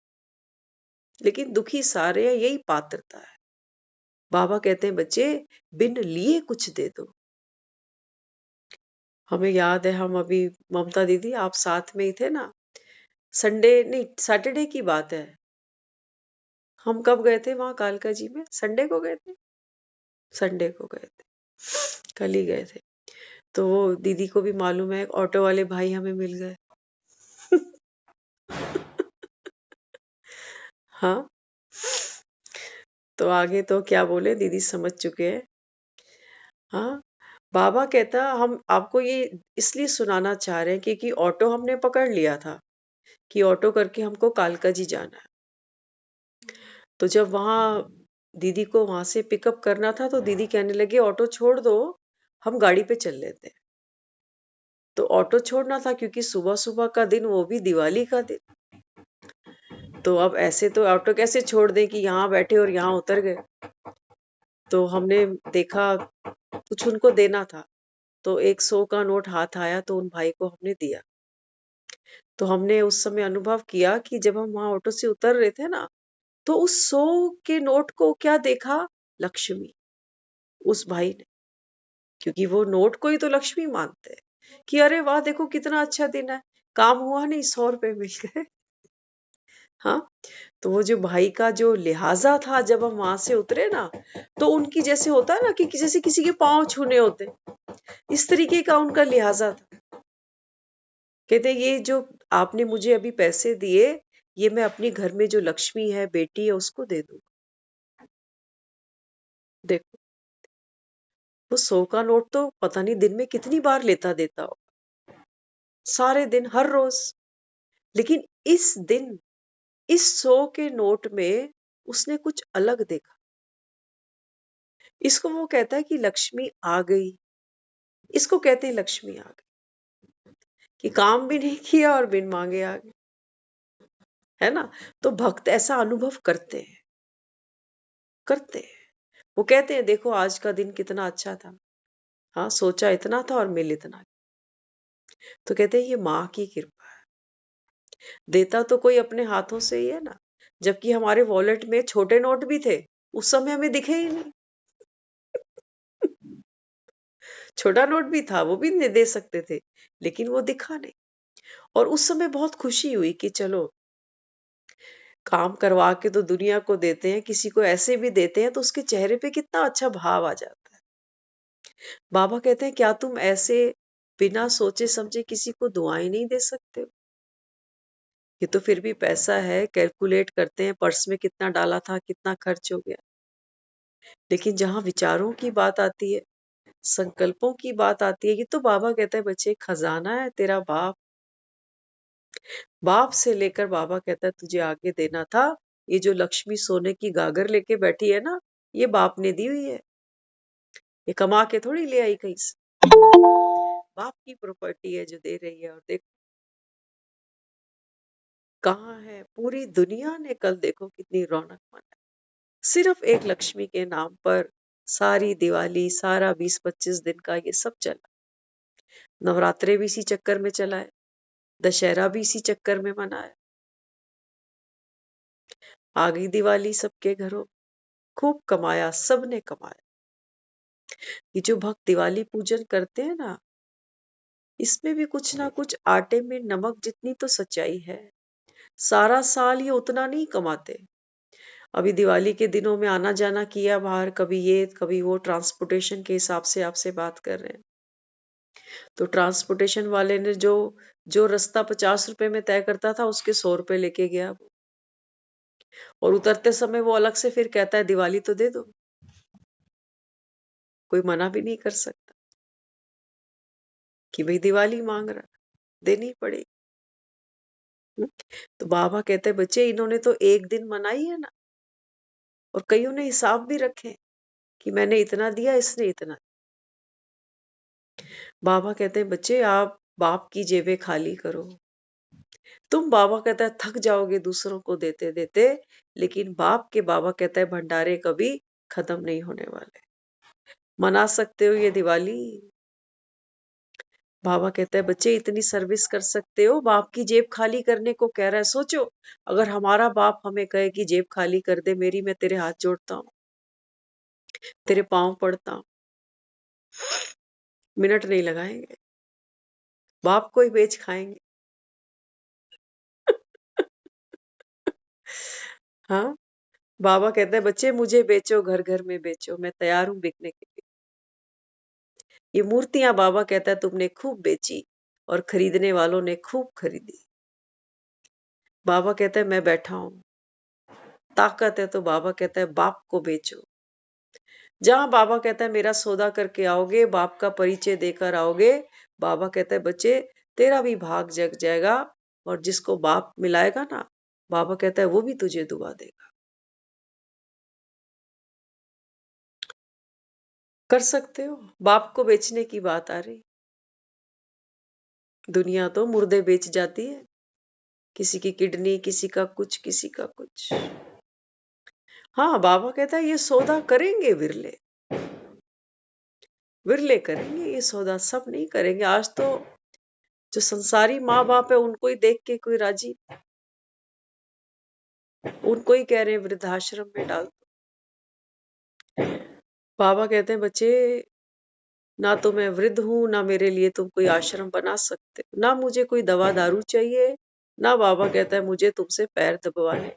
लेकिन दुखी सारे हैं, यही पात्रता है। बाबा कहते हैं बच्चे बिन लिए कुछ दे दो। हमें याद है, हम अभी, ममता दीदी आप साथ में ही थे ना, संडे नहीं सैटरडे की बात है, हम कब गए थे वहां कालका जी में? संडे को गए थे, संडे को गए थे, कल ही गए थे। तो वो दीदी को भी मालूम है, ऑटो वाले भाई हमें मिल गए। हाँ, तो आगे तो क्या बोले, दीदी समझ चुके हैं। हाँ, बाबा कहता हम आपको ये इसलिए सुनाना चाह रहे हैं क्योंकि ऑटो हमने पकड़ लिया था कि ऑटो करके हमको कालका जी जाना है। तो जब वहां दीदी को वहां से पिकअप करना था तो दीदी कहने लगे ऑटो छोड़ दो, हम गाड़ी पे चल लेते हैं। तो ऑटो छोड़ना था क्योंकि सुबह सुबह का दिन, वो भी दिवाली का दिन। तो अब ऐसे तो ऑटो कैसे छोड़ दें कि यहाँ बैठे और यहाँ उतर गए। तो हमने देखा कुछ उनको देना था, तो 100 का नोट हाथ आया तो उन भाई को हमने दिया। तो हमने उस समय अनुभव किया कि जब हम वहां ऑटो से उतर रहे थे ना, तो उस 100 के नोट को क्या देखा? लक्ष्मी, उस भाई ने, क्योंकि वो नोट को ही तो लक्ष्मी मानते हैं कि अरे वाह देखो कितना अच्छा दिन है, काम हुआ नहीं, 100 रुपए मिल गए। हाँ, तो वो जो भाई का जो लिहाजा था जब हम वहां से उतरे ना, तो उनकी जैसे होता है ना कि जैसे किसी के पांव छूने होते, इस तरीके का उनका लिहाजा था। कहते ये जो आपने मुझे अभी पैसे दिए, ये मैं अपनी घर में जो लक्ष्मी है, बेटी है, उसको दे दूं। देखो, वो 100 का नोट तो पता नहीं दिन में कितनी बार लेता देता हो, सारे दिन, हर रोज। लेकिन इस दिन, इस 100 के नोट में उसने कुछ अलग देखा। इसको वो कहता है कि लक्ष्मी आ गई। इसको कहते हैं लक्ष्मी आ गई, कि काम भी नहीं किया और बिन मांगे आ गई, है ना? तो भक्त ऐसा अनुभव करते हैं, करते हैं। वो कहते हैं देखो आज का दिन कितना अच्छा था। हाँ, सोचा इतना था और मिल इतना। तो कहते हैं ये माँ की कृपा है। देता तो कोई अपने हाथों से ही है ना, जबकि हमारे वॉलेट में छोटे नोट भी थे, उस समय हमें दिखे ही नहीं। छोटा नोट भी था, वो भी दे सकते थे, लेकिन वो दिखा नहीं। और उस समय बहुत खुशी हुई कि चलो, काम करवा के तो दुनिया को देते हैं, किसी को ऐसे भी देते हैं तो उसके चेहरे पे कितना अच्छा भाव आ जाता है। बाबा कहते हैं क्या तुम ऐसे बिना सोचे समझे किसी को दुआएं नहीं दे सकते हो? ये तो फिर भी पैसा है, कैलकुलेट करते हैं पर्स में कितना डाला था, कितना खर्च हो गया। लेकिन जहाँ विचारों की बात आती है, संकल्पों की बात आती है, ये तो बाबा कहता है बच्चे खजाना है तेरा बाप। बाप से लेकर बाबा कहता है तुझे आगे देना था। ये जो लक्ष्मी सोने की गागर लेके बैठी है ना, ये बाप ने दी हुई है, ये कमा के थोड़ी ले आई कहीं से। बाप की प्रॉपर्टी है जो दे रही है। और देखो कहाँ है, पूरी दुनिया ने कल देखो कितनी रौनक मनाई, सिर्फ एक लक्ष्मी के नाम पर। सारी दिवाली, सारा 20-25 दिन का ये सब चला। नवरात्रे भी इसी चक्कर में चला है, दशहरा भी इसी चक्कर में मनाया। आ गई दिवाली सबके घरों, खूब कमाया, सबने कमाया। ये जो भक्त दिवाली पूजन करते हैं ना, इसमें भी कुछ ना कुछ आटे में नमक जितनी तो सच्चाई है। सारा साल ये उतना नहीं कमाते। अभी दिवाली के दिनों में आना जाना किया बाहर, कभी ये कभी वो, ट्रांसपोर्टेशन के हिसाब से आपसे बात कर रहे हैं। तो ट्रांसपोर्टेशन वाले ने जो जो रास्ता 50 रुपए में तय करता था, उसके 100 रुपए लेके गया वो। और उतरते समय वो अलग से फिर कहता है दिवाली तो दे दो। कोई मना भी नहीं कर सकता कि भाई दिवाली मांग रहा, देनी पड़ेगी। हम्म? तो बाबा कहते हैं बच्चे इन्होंने तो एक दिन मनाई है ना, और कईयों ने हिसाब भी रखे कि मैंने इतना दिया, इसने इतना। बाबा कहते हैं बच्चे आप बाप की जेबें खाली करो। तुम बाबा कहता है थक जाओगे दूसरों को देते देते, लेकिन बाबा कहता है भंडारे कभी खत्म नहीं होने वाले। मना सकते हो ये दिवाली। बाबा कहता है बच्चे इतनी सर्विस कर सकते हो, बाप की जेब खाली करने को कह रहा है। सोचो अगर हमारा बाप हमें कहे कि जेब खाली कर दे मेरी, मैं तेरे हाथ जोड़ता हूँ, तेरे पांव पड़ता हूँ, मिनट नहीं लगाएंगे, बाप को ही बेच खाएंगे। हाँ, बाबा कहते हैं बच्चे मुझे बेचो, घर घर में बेचो, मैं तैयार हूं बिकने के लिए। ये मूर्तियां बाबा कहता है तुमने खूब बेची और खरीदने वालों ने खूब खरीदी। बाबा कहता है मैं बैठा हूं, ताकत है तो बाबा कहता है बाप को बेचो। जहां बाबा कहता है मेरा सौदा करके आओगे, बाप का परिचय देकर आओगे, बाबा कहता है बच्चे तेरा भी भाग जग जाएगा, और जिसको बाप मिलाएगा ना, बाबा कहता है वो भी तुझे दुआ देगा। कर सकते हो। बाप को बेचने की बात आ रही। दुनिया तो मुर्दे बेच जाती है, किसी की किडनी, किसी का कुछ, किसी का कुछ। हाँ, बाबा कहता है ये सौदा करेंगे विरले, विरले करेंगे ये सौदा, सब नहीं करेंगे। आज तो जो संसारी माँ बाप है उनको ही देख के कोई राजी, उनको ही कह रहे हैं वृद्धाश्रम में डाल दो। बाबा कहते हैं बच्चे ना तो मैं वृद्ध हूं, ना मेरे लिए तुम कोई आश्रम बना सकते हो, ना मुझे कोई दवा दारू चाहिए, ना बाबा कहता है मुझे तुमसे पैर दबवाने।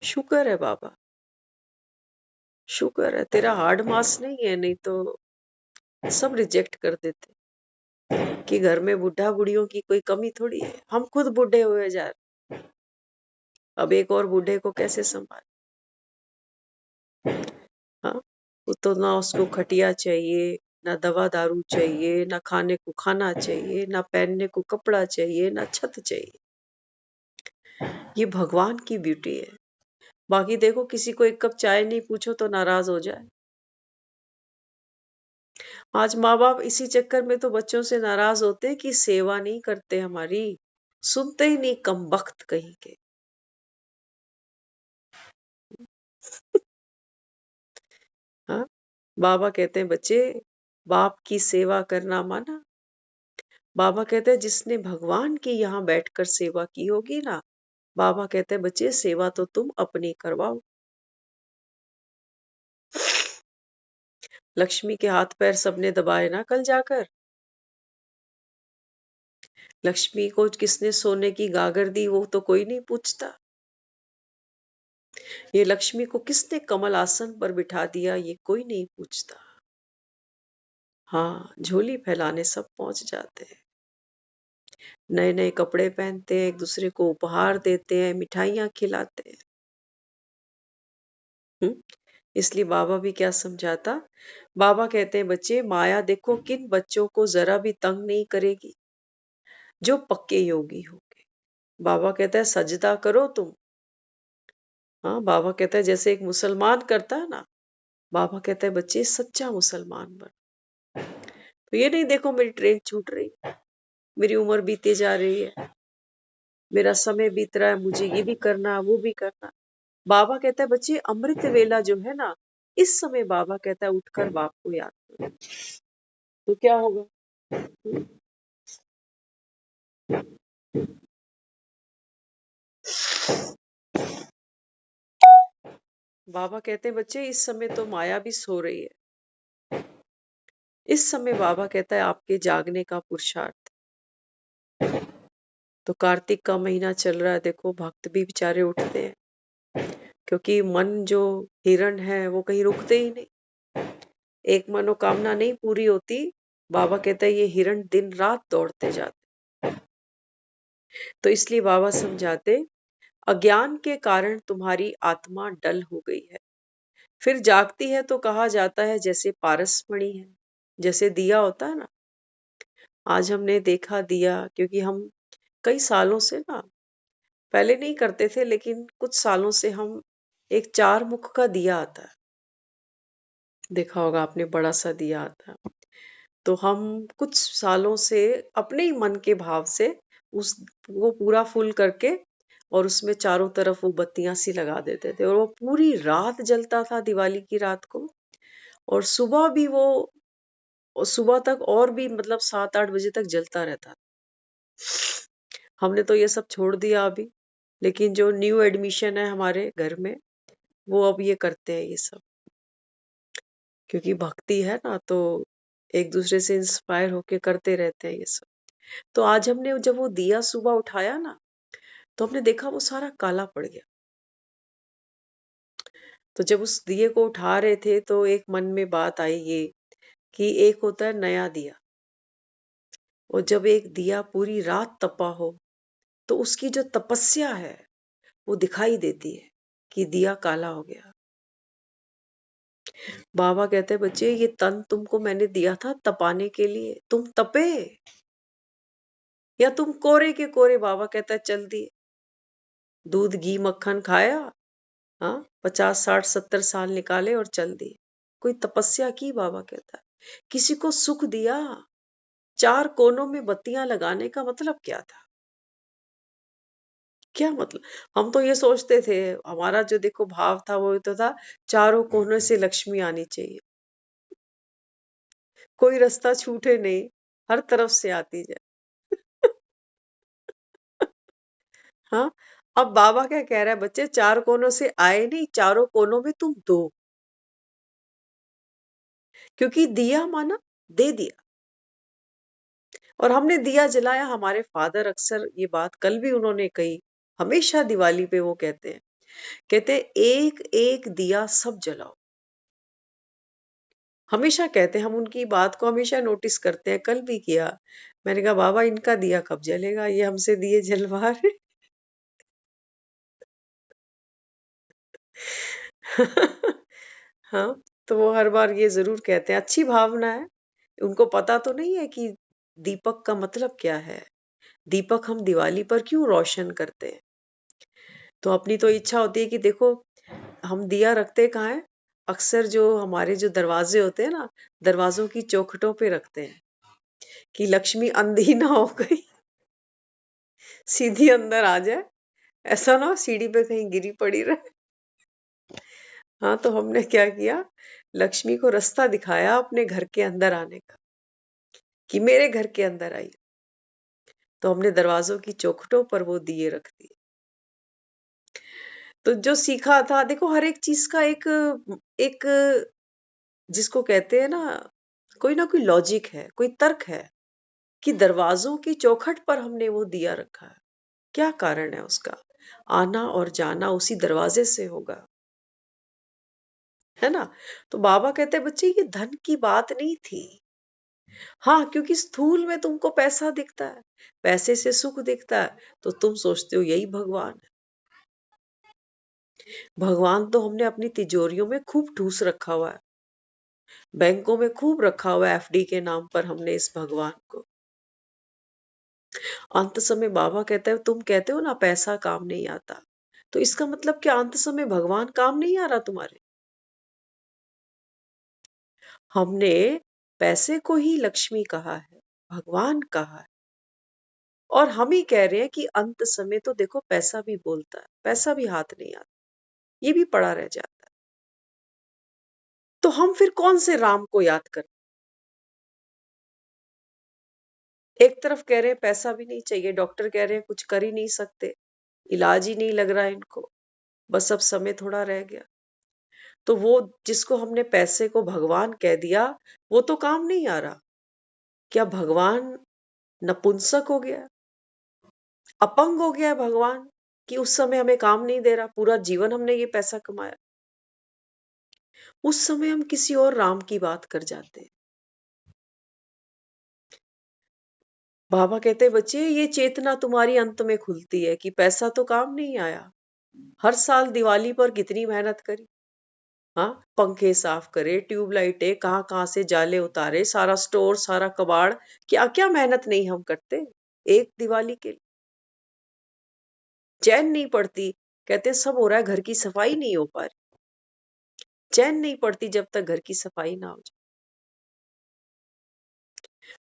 शुक्र है बाबा, शुक्र है तेरा हार्ड मास नहीं है, नहीं तो सब रिजेक्ट कर देते कि घर में बुढ़ा बुढ़ियों की कोई कमी थोड़ी है। हम खुद बूढ़े हुए जा रहे, अब एक और बूढ़े को कैसे संभाले। हाँ, वो तो ना उसको खटिया चाहिए, ना दवा दारू चाहिए, ना खाने को खाना चाहिए, ना पहनने को कपड़ा चाहिए, ना छत चाहिए। ये भगवान की ब्यूटी है। बाकी देखो किसी को एक कप चाय नहीं पूछो तो नाराज हो जाए। आज माँ बाप इसी चक्कर में तो बच्चों से नाराज होते हैं कि सेवा नहीं करते हमारी, सुनते ही नहीं कमबख्त कहीं के। हाँ, बाबा कहते हैं बच्चे बाप की सेवा करना माना। बाबा कहते हैं जिसने भगवान की यहाँ बैठकर सेवा की होगी ना, बाबा कहते हैं बच्चे सेवा तो तुम अपनी करवाओ। लक्ष्मी के हाथ पैर सबने दबाए ना कल जाकर। लक्ष्मी को किसने सोने की गागर दी वो तो कोई नहीं पूछता। ये लक्ष्मी को किसने कमल आसन पर बिठा दिया ये कोई नहीं पूछता। हाँ, झोली फैलाने सब पहुंच जाते हैं, नए नए कपड़े पहनते हैं, एक दूसरे को उपहार देते हैं, मिठाइयाँ खिलाते हैं। हुँ? इसलिए बाबा भी क्या समझाता? बाबा कहते हैं बच्चे माया देखो किन बच्चों को ज़रा भी तंग नहीं करेगी, जो पक्के योगी होंगे। बाबा कहता है सजदा करो तुम। हाँ, बाबा कहता है जैसे एक मुसलमान करता है ना, बाबा कहता है बच्चे सच्चा मुसलमान बनो। तो ये नहीं देखो मेरी ट्रेन छूट रही, मेरी उम्र बीते जा रही है, मेरा समय बीत रहा है, मुझे ये भी करना, वो भी करना। बाबा कहता है बच्चे अमृत वेला जो है ना, इस समय बाबा कहता है उठकर बाप को याद करो। तो क्या होगा? बाबा कहते हैं बच्चे इस समय तो माया भी सो रही है। इस समय बाबा कहता है आपके जागने का पुरुषार्थ। तो कार्तिक का महीना चल रहा है, देखो भक्त भी बेचारे उठते हैं, क्योंकि मन जो हिरण है वो कहीं रुकते ही नहीं। एक मनोकामना नहीं पूरी होती, बाबा कहता है ये हिरण दिन रात दौड़ते जाते। तो इसलिए बाबा समझाते अज्ञान के कारण तुम्हारी आत्मा डल हो गई है, फिर जागती है तो कहा जाता है जैसे पारसमणि है, जैसे दिया होता है ना। आज हमने देखा दिया, क्योंकि हम कई सालों से ना, पहले नहीं करते थे लेकिन कुछ सालों से हम एक 4 मुख का दिया आता है, देखा होगा आपने, बड़ा सा दिया आता है। तो हम कुछ सालों से अपने ही मन के भाव से उस वो पूरा फुल करके और उसमें चारों तरफ वो बत्तियां सी लगा देते थे और वो पूरी रात जलता था दिवाली की रात को। और सुबह भी वो और सुबह तक और भी मतलब 7-8 बजे तक जलता रहता। हमने तो ये सब छोड़ दिया अभी, लेकिन जो न्यू एडमिशन है हमारे घर में, वो अब ये करते हैं ये सब। क्योंकि भक्ति है ना, तो एक दूसरे से इंस्पायर होके करते रहते हैं ये सब। तो आज हमने जब वो दिया सुबह उठाया ना, तो हमने देखा वो सारा काला पड़ गया। तो जब उस दिए को उठा रहे थे तो एक मन में बात आई ये कि एक होता है नया दिया, और जब एक दिया पूरी रात तपा हो तो उसकी जो तपस्या है वो दिखाई देती है कि दिया काला हो गया। बाबा कहते हैं बच्चे ये तन तुमको मैंने दिया था तपाने के लिए, तुम तपे या तुम कोरे के कोरे। बाबा कहता है चल दिए, दूध घी मक्खन खाया, हाँ 50 60 70 साल निकाले और चल दिए। कोई तपस्या की? बाबा कहता है किसी को सुख दिया। चार कोनों में बत्तियां लगाने का मतलब क्या था? क्या मतलब? हम तो ये सोचते थे, हमारा जो देखो भाव था वो तो था चारों कोनों से लक्ष्मी आनी चाहिए, कोई रास्ता छूटे नहीं, हर तरफ से आती जाए। हाँ, अब बाबा क्या कह रहा है बच्चे, चार कोनों से आए नहीं, चारों कोनों में तुम दो। क्योंकि दिया माना दे दिया, और हमने दिया जलाया। हमारे फादर अक्सर ये बात कल भी उन्होंने कही, हमेशा दिवाली पे वो कहते एक एक दिया सब जलाओ। हमेशा कहते हैं, हम उनकी बात को हमेशा नोटिस करते हैं, कल भी किया। मैंने कहा बाबा इनका दिया कब जलेगा, ये हमसे दिए जलवा रहे। हाँ, तो वो हर बार ये जरूर कहते हैं, अच्छी भावना है। उनको पता तो नहीं है कि दीपक का मतलब क्या है, दीपक हम दिवाली पर क्यों रोशन करते हैं। तो अपनी तो इच्छा होती है कि देखो हम दिया रखते कहाँ है, अक्सर जो हमारे जो दरवाजे होते हैं ना, दरवाजों की चौखटों पे रखते हैं कि लक्ष्मी अंधी ना हो गई, सीधी अंदर आ जाए, ऐसा ना हो सीढ़ी पे कहीं गिरी पड़ी रहे। हाँ, तो हमने क्या किया, लक्ष्मी को रास्ता दिखाया अपने घर के अंदर आने का, कि मेरे घर के अंदर आई। तो हमने दरवाजों की चौखटों पर वो दिए रख दिए। तो जो सीखा था देखो, हर एक चीज का एक एक जिसको कहते हैं ना कोई लॉजिक है, कोई तर्क है, कि दरवाजों की चौखट पर हमने वो दिया रखा है। क्या कारण है उसका? आना और जाना उसी दरवाजे से होगा, है ना? तो बाबा कहते हैं बच्चे ये धन की बात नहीं थी। हाँ, क्योंकि स्थूल में तुमको पैसा दिखता है, पैसे से सुख दिखता है, तो तुम सोचते हो यही भगवान है। भगवान तो हमने अपनी तिजोरियों में खूब ठूस रखा हुआ है, बैंकों में खूब रखा हुआ है, एफडी के नाम पर हमने इस भगवान को। अंत समय बाबा कहता है तुम कहते हो ना पैसा काम नहीं आता, तो इसका मतलब क्या अंत समय भगवान काम नहीं आ रहा तुम्हारे? हमने पैसे को ही लक्ष्मी कहा है, भगवान कहा है, और हम ही कह रहे हैं कि अंत समय तो देखो पैसा भी बोलता है, पैसा भी हाथ नहीं आता, ये भी पड़ा रह जाता है। तो हम फिर कौन से राम को याद करें? एक तरफ कह रहे हैं पैसा भी नहीं चाहिए, डॉक्टर कह रहे हैं कुछ कर ही नहीं सकते, इलाज ही नहीं लग रहा है इनको, बस अब समय थोड़ा रह गया। तो वो जिसको हमने पैसे को भगवान कह दिया, वो तो काम नहीं आ रहा। क्या भगवान नपुंसक हो गया, अपंग हो गया है भगवान, कि उस समय हमें काम नहीं दे रहा, पूरा जीवन हमने ये पैसा कमाया? उस समय हम किसी और राम की बात कर जाते हैं। बाबा कहते हैं बच्चे ये चेतना तुम्हारी अंत में खुलती है कि पैसा तो काम नहीं आया। हर साल दिवाली पर कितनी मेहनत करी, हाँ पंखे साफ करे, ट्यूबलाइटें कहाँ कहाँ से जाले उतारे, सारा स्टोर सारा कबाड़, क्या क्या मेहनत नहीं हम करते एक दिवाली के लिए। चैन नहीं पड़ती, कहते सब हो रहा है घर की सफाई नहीं हो पा रही, चैन नहीं पड़ती जब तक घर की सफाई ना हो जाए।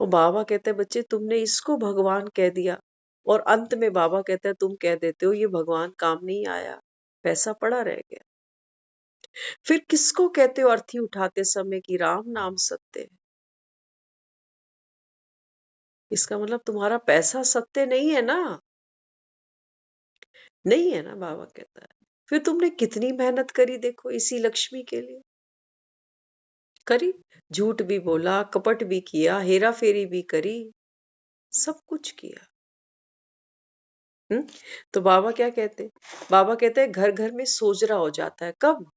वो बाबा कहते हैं बच्चे तुमने इसको भगवान कह दिया, और अंत में बाबा कहते हैं तुम कह देते हो ये भगवान काम नहीं आया, पैसा पड़ा रह गया। फिर किसको कहते हो अर्थी उठाते समय कि राम नाम सत्य है? इसका मतलब तुम्हारा पैसा सत्य नहीं है ना, नहीं है ना, बाबा कहता है। फिर तुमने कितनी मेहनत करी देखो इसी लक्ष्मी के लिए, करी, झूठ भी बोला, कपट भी किया, हेरा फेरी भी करी, सब कुछ किया। तो बाबा क्या कहते हैं? बाबा कहते हैं घर घर में सोजरा हो जाता है, कब?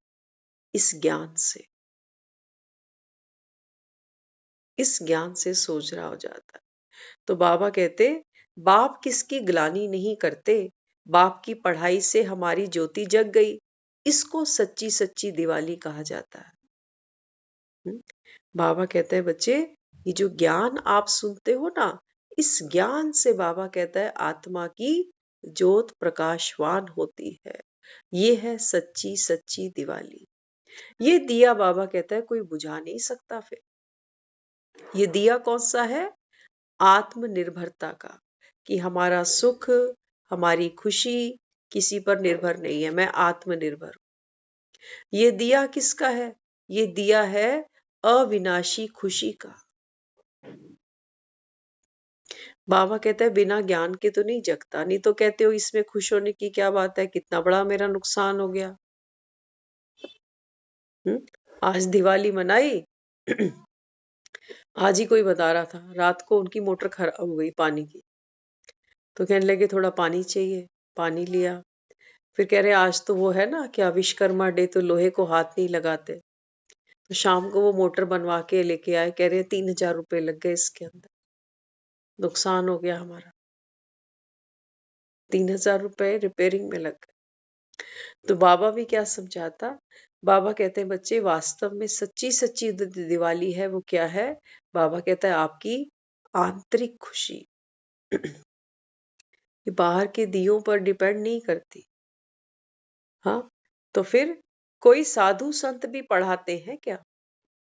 इस ज्ञान से, इस ज्ञान से सोजरा हो जाता है। तो बाबा कहते बाप किसकी ग्लानि नहीं करते, बाप की पढ़ाई से हमारी ज्योति जग गई, इसको सच्ची सच्ची दिवाली कहा जाता है। हम्म? बाबा कहते हैं बच्चे ये जो ज्ञान आप सुनते हो ना, इस ज्ञान से बाबा कहता है आत्मा की ज्योत प्रकाशवान होती है, ये है सच्ची सच्ची दिवाली। ये दिया बाबा कहता है कोई बुझा नहीं सकता। फिर ये दिया कौन सा है? आत्मनिर्भरता का, कि हमारा सुख, हमारी खुशी किसी पर निर्भर नहीं है, मैं आत्मनिर्भर हूं। ये दिया किसका है? ये दिया है अविनाशी खुशी का। बाबा कहता है बिना ज्ञान के तो नहीं जगता, नहीं तो कहते हो इसमें खुश होने की क्या बात है, कितना बड़ा मेरा नुकसान हो गया। हम्म? आज दिवाली मनाई। आज ही कोई बता रहा था रात को उनकी मोटर खराब हो गई पानी की, तो कहने लगे थोड़ा पानी चाहिए, पानी लिया। फिर कह रहे आज तो वो है ना क्या विश्वकर्मा डे, तो लोहे को हाथ नहीं लगाते। तो शाम को वो मोटर बनवा के लेके आए, कह रहे 3,000 रुपए लग गए इसके अंदर, नुकसान हो गया हमारा, 3,000 रुपए रिपेयरिंग में लग गए। तो बाबा भी क्या समझाता? बाबा कहते हैं बच्चे वास्तव में सच्ची सच्ची दिवाली है वो क्या है? बाबा कहता है आपकी आंतरिक खुशी। ये बाहर के दियों पर डिपेंड नहीं करती। हाँ, तो फिर कोई साधु संत भी पढ़ाते हैं क्या?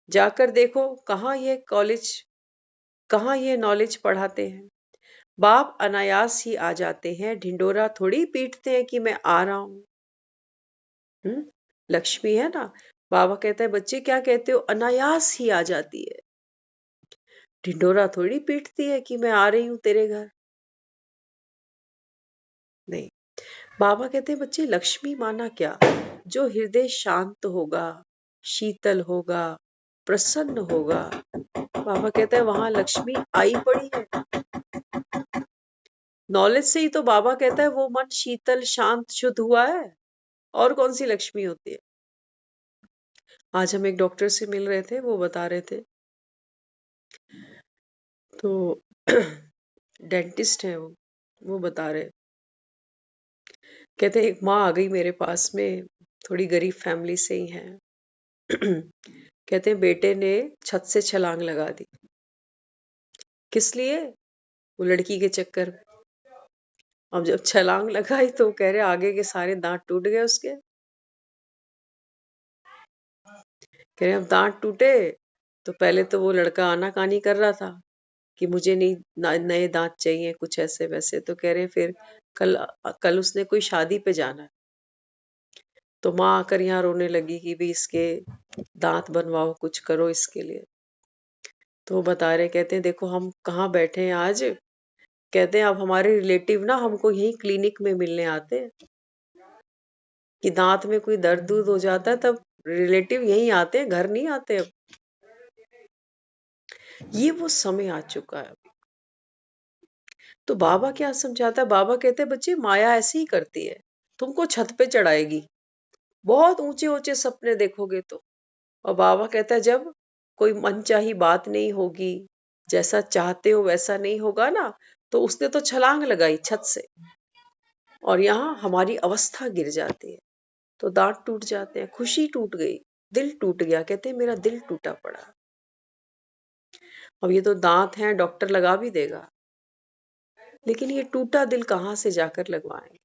जाकर देखो कहाँ ये कॉलेज, कहाँ ये नॉलेज पढ़ाते हैं। बाप अनायास ही आ जाते हैं, ढिंडोरा थोड़ी पीटते हैं कि मैं आ रहा हूं। लक्ष्मी है ना, बाबा कहता है बच्चे क्या कहते हो, अनायास ही आ जाती है, ढिंडोरा थोड़ी पीटती है कि मैं आ रही हूं तेरे घर। नहीं, बाबा कहते हैं बच्चे लक्ष्मी माना क्या? जो हृदय शांत होगा, शीतल होगा, प्रसन्न होगा, बाबा कहते हैं वहां लक्ष्मी आई पड़ी है। नॉलेज से ही तो बाबा कहता है वो मन शीतल शांत शुद्ध हुआ है, और कौन सी लक्ष्मी होती है? आज हम एक डॉक्टर से मिल रहे थे, वो बता रहे थे, तो डेंटिस्ट है वो बता रहे, कहते एक माँ आ गई मेरे पास में, थोड़ी गरीब फैमिली से ही है। कहते हैं बेटे ने छत से छलांग लगा दी, किस लिए? वो लड़की के चक्कर में। अब जब छलांग लगाई तो कह रहे आगे के सारे दांत टूट गए उसके। कह रहे अब दांत टूटे, तो पहले तो वो लड़का आनाकानी कर रहा था कि मुझे नहीं नए दांत चाहिए, कुछ ऐसे वैसे। तो कह रहे फिर कल कल उसने कोई शादी पे जाना है, तो माँ आकर यहाँ रोने लगी कि भी इसके दांत बनवाओ, कुछ करो इसके लिए। तो वो बता रहे, कहते हैं देखो हम कहाँ बैठे हैं आज, कहते हैं अब हमारे रिलेटिव ना हमको यही क्लिनिक में मिलने आते हैं, कि दांत में कोई दर्द दूर हो जाता है तब रिलेटिव यही आते हैं, घर नहीं आते अब। ये वो समय आ चुका है। तो बाबा क्या समझाता है? बाबा कहते हैं बच्चे माया ऐसे ही करती है, तुमको छत पे चढ़ाएगी, बहुत ऊंचे ऊंचे सपने देखोगे तो। और बाबा कहता है जब कोई मनचाही बात नहीं होगी, जैसा चाहते हो वैसा नहीं होगा ना, तो उसने तो छलांग लगाई छत से, और यहाँ हमारी अवस्था गिर जाती है, तो दांत टूट जाते हैं, खुशी टूट गई, दिल टूट गया, कहते हैं मेरा दिल टूटा पड़ा। अब ये तो दांत हैं, डॉक्टर लगा भी देगा, लेकिन ये टूटा दिल कहाँ से जाकर लगवाएं?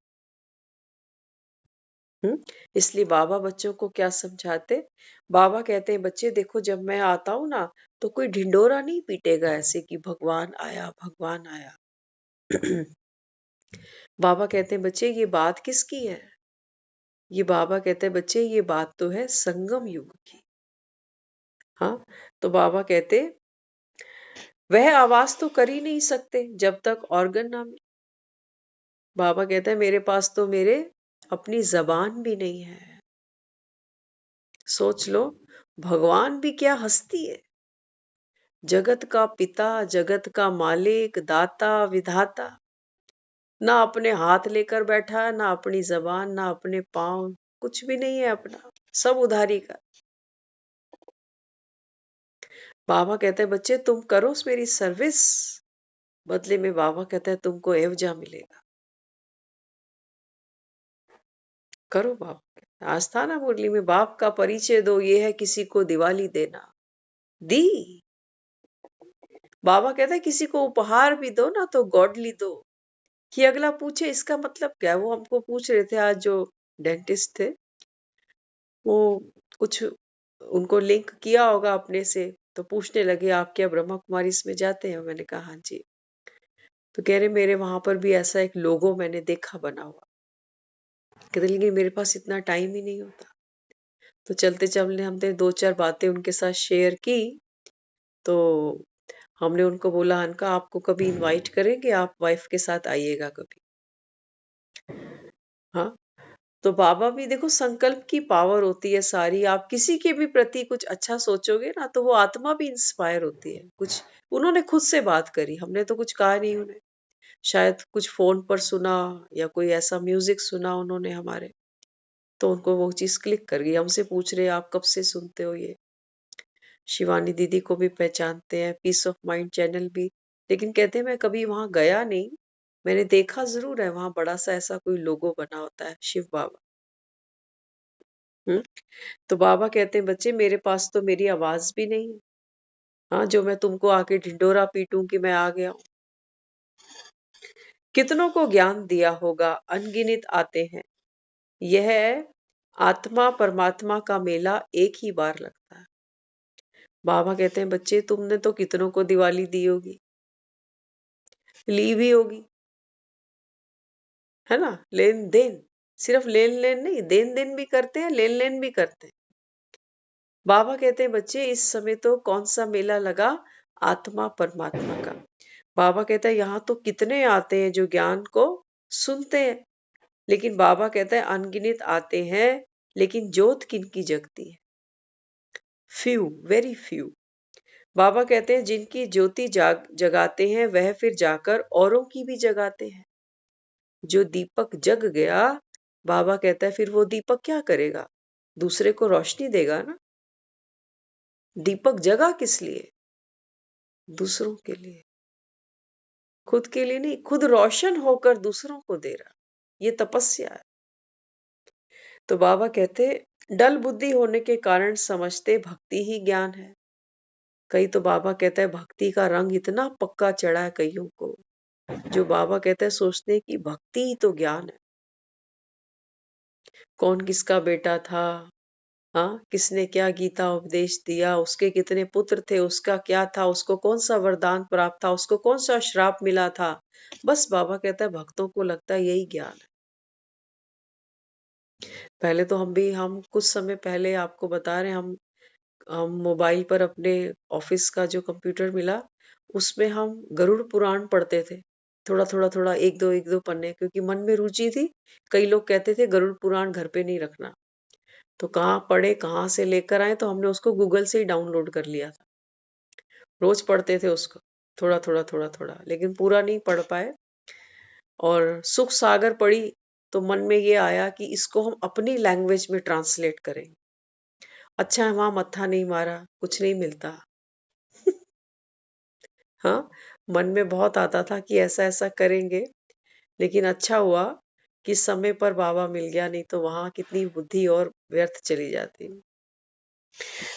इसलिए बाबा बच्चों को क्या समझाते? बाबा कहते हैं बच्चे देखो जब मैं आता हूं ना, तो कोई ढिंडोरा नहीं पीटेगा ऐसे कि भगवान आया, भगवान आया। बाबा कहते हैं बच्चे ये बात किसकी है? ये बाबा कहते हैं बच्चे ये बात तो है संगम युग की। हाँ, तो बाबा कहते वह आवाज तो कर ही नहीं सकते जब तक ऑर्गन ना मिले। बाबा कहते हैं मेरे पास तो मेरे अपनी जबान भी नहीं है। सोच लो, भगवान भी क्या हस्ती है। जगत का पिता, जगत का मालिक, दाता, विधाता, ना अपने हाथ लेकर बैठा है, ना अपनी जबान, ना अपने पाँव, कुछ भी नहीं है अपना, सब उधारी का। बाबा कहते हैं बच्चे तुम करो मेरी सर्विस, बदले में बाबा कहते हैं तुमको एवजा मिलेगा। करो बाबा। आज था ना मुरली में, बाप का परिचय दो ये है किसी को दिवाली देना। दी। बाबा कहते हैं किसी को उपहार भी दो ना तो गॉडली दो, कि अगला पूछे इसका मतलब क्या है। वो हमको पूछ रहे थे आज, जो डेंटिस्ट थे, वो कुछ उनको लिंक किया होगा अपने से, तो पूछने लगे आप क्या ब्रह्मा कुमारी इसमें जाते हैं? मैंने कहा हाँ जी। तो कह रहे मेरे वहां पर भी ऐसा एक लोगो मैंने देखा बना हुआ। कहते लेकिन मेरे पास इतना टाइम ही नहीं होता। तो चलते चलते हमने दो चार बातें उनके साथ शेयर की। तो हमने उनको बोला अनका आपको कभी इनवाइट करेंगे, आप वाइफ के साथ आइएगा कभी। हाँ, तो बाबा भी देखो, संकल्प की पावर होती है सारी। आप किसी के भी प्रति कुछ अच्छा सोचोगे ना तो वो आत्मा भी इंस्पायर होती है। कुछ उन्होंने खुद से बात करी, हमने तो कुछ कहा नहीं उन्हें। शायद कुछ फोन पर सुना या कोई ऐसा म्यूजिक सुना उन्होंने हमारे, तो उनको वो चीज क्लिक कर गई। हमसे पूछ रहे आप कब से सुनते हो ये। शिवानी दीदी को भी पहचानते हैं, पीस ऑफ माइंड चैनल भी। लेकिन कहते हैं मैं कभी वहां गया नहीं, मैंने देखा जरूर है वहां बड़ा सा ऐसा कोई लोगो बना होता है शिव बाबा। हम्म। तो बाबा कहते हैं बच्चे मेरे पास तो मेरी आवाज भी नहीं है। हाँ, जो मैं तुमको आके ढिंडोरा पीटूं कि मैं आ गया हूं। कितनों को ज्ञान दिया होगा, अनगिनत आते हैं। यह आत्मा परमात्मा का मेला एक ही बार लगता है। बाबा कहते हैं बच्चे तुमने तो कितनों को दिवाली दी होगी, ली भी होगी, है ना। लेन देन, सिर्फ लेन लेन नहीं, देन देन भी करते हैं, लेन लेन भी करते हैं। बाबा कहते हैं बच्चे इस समय तो कौन सा मेला लगा, आत्मा परमात्मा का। बाबा कहता है यहाँ तो कितने आते हैं जो ज्ञान को सुनते हैं, लेकिन बाबा कहता है अनगिनत आते हैं, लेकिन जोत किनकी जगती है? Few, very few. बाबा कहते हैं जिनकी ज्योति जगाते हैं वह फिर जाकर औरों की भी जगाते हैं। जो दीपक जग गया, बाबा कहता है फिर वो दीपक क्या करेगा? दूसरे को रोशनी देगा ना। दीपक जगा किस लिए? दूसरों के लिए, खुद के लिए नहीं। खुद रोशन होकर दूसरों को दे रहा, ये तपस्या है। तो बाबा कहते डल बुद्धि होने के कारण समझते भक्ति ही ज्ञान है। कई तो बाबा कहता है भक्ति का रंग इतना पक्का चढ़ा है कईयों को, जो बाबा कहता है सोचते हैं कि भक्ति ही तो ज्ञान है। कौन किसका बेटा था, हाँ, किसने क्या गीता उपदेश दिया, उसके कितने पुत्र थे, उसका क्या था, उसको कौन सा वरदान प्राप्त था, उसको कौन सा श्राप मिला था। बस बाबा कहता है भक्तों को लगता है यही ज्ञान है। पहले तो हम कुछ समय पहले आपको बता रहे हैं, हम मोबाइल पर अपने ऑफिस का जो कंप्यूटर मिला, उसमें हम गरुड़ पुराण पढ़ते थे। थोड़ा थोड़ा थोड़ा, एक दो पन्ने, क्योंकि मन में रुचि थी। कई लोग कहते थे गरुड़ पुराण घर पे नहीं रखना, तो कहाँ पढ़े, कहाँ से लेकर आए, तो हमने उसको गूगल से ही डाउनलोड कर लिया था। रोज पढ़ते थे उसको, थोड़ा थोड़ा थोड़ा थोड़ा, लेकिन पूरा नहीं पढ़ पाए। और सुख सागर पढ़ी, तो मन में ये आया कि इसको हम अपनी लैंग्वेज में ट्रांसलेट करें। अच्छा है वहां मत्था नहीं मारा, कुछ नहीं मिलता। हाँ, मन में बहुत आता था कि ऐसा ऐसा करेंगे, लेकिन अच्छा हुआ कि समय पर बाबा मिल गया, नहीं तो वहां कितनी बुद्धि और व्यर्थ चली जाती।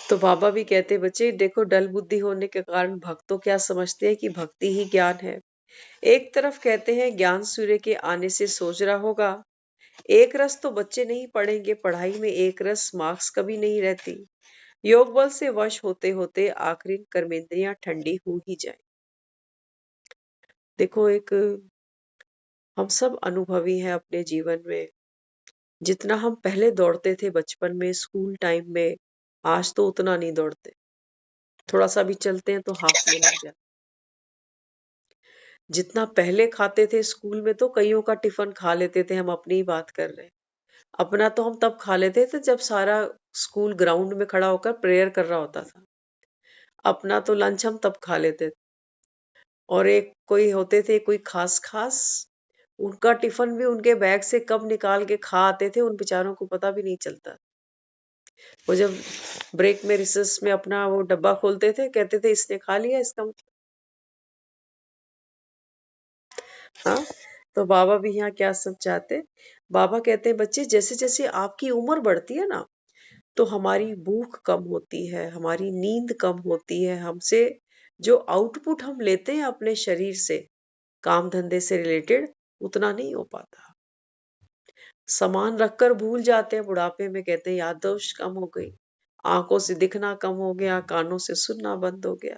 तो बाबा भी कहते बच्चे देखो, डल बुद्धि होने के कारण भक्तों क्या समझते हैं कि भक्ति ही ज्ञान है। एक तरफ कहते हैं ज्ञान सूर्य के आने से सोच रहा होगा। एक रस तो बच्चे नहीं पढ़ेंगे, पढ़ाई में एक रस मार्क्स कभी नहीं रहती। योग बल से वश होते होते आखिरी कर्मेंद्रियां ठंडी हो ही जाए। देखो, एक हम सब अनुभवी हैं अपने जीवन में। जितना हम पहले दौड़ते थे बचपन में, स्कूल टाइम में, आज तो उतना नहीं दौड़ते। थोड़ा सा भी चलते हैं तो हांफने लग जाते। जितना पहले खाते थे स्कूल में, तो कईयों का टिफिन खा लेते थे। हम अपनी ही बात कर रहे हैं। अपना तो हम तब खा लेते थे जब सारा स्कूल ग्राउंड में खड़ा होकर प्रेयर कर रहा होता था। अपना तो लंच हम तब खा लेते थे। और एक कोई होते थे, कोई खास खास, उनका टिफिन भी उनके बैग से कब निकाल के खा आते थे, उन बेचारों को पता भी नहीं चलता। वो जब ब्रेक में, रिसेस में अपना वो डब्बा खोलते थे, कहते थे इसने खा लिया, इसका मतलब। हाँ, तो बाबा भी यहाँ क्या सब चाहते। बाबा कहते हैं बच्चे, जैसे जैसे आपकी उम्र बढ़ती है ना, तो हमारी भूख कम होती है, हमारी नींद कम होती है। हमसे जो आउटपुट हम लेते हैं अपने शरीर से, काम धंधे से रिलेटेड, उतना नहीं हो पाता। सामान रखकर भूल जाते हैं बुढ़ापे में। कहते हैं याददाश्त कम हो गई, आंखों से दिखना कम हो गया, कानों से सुनना बंद हो गया,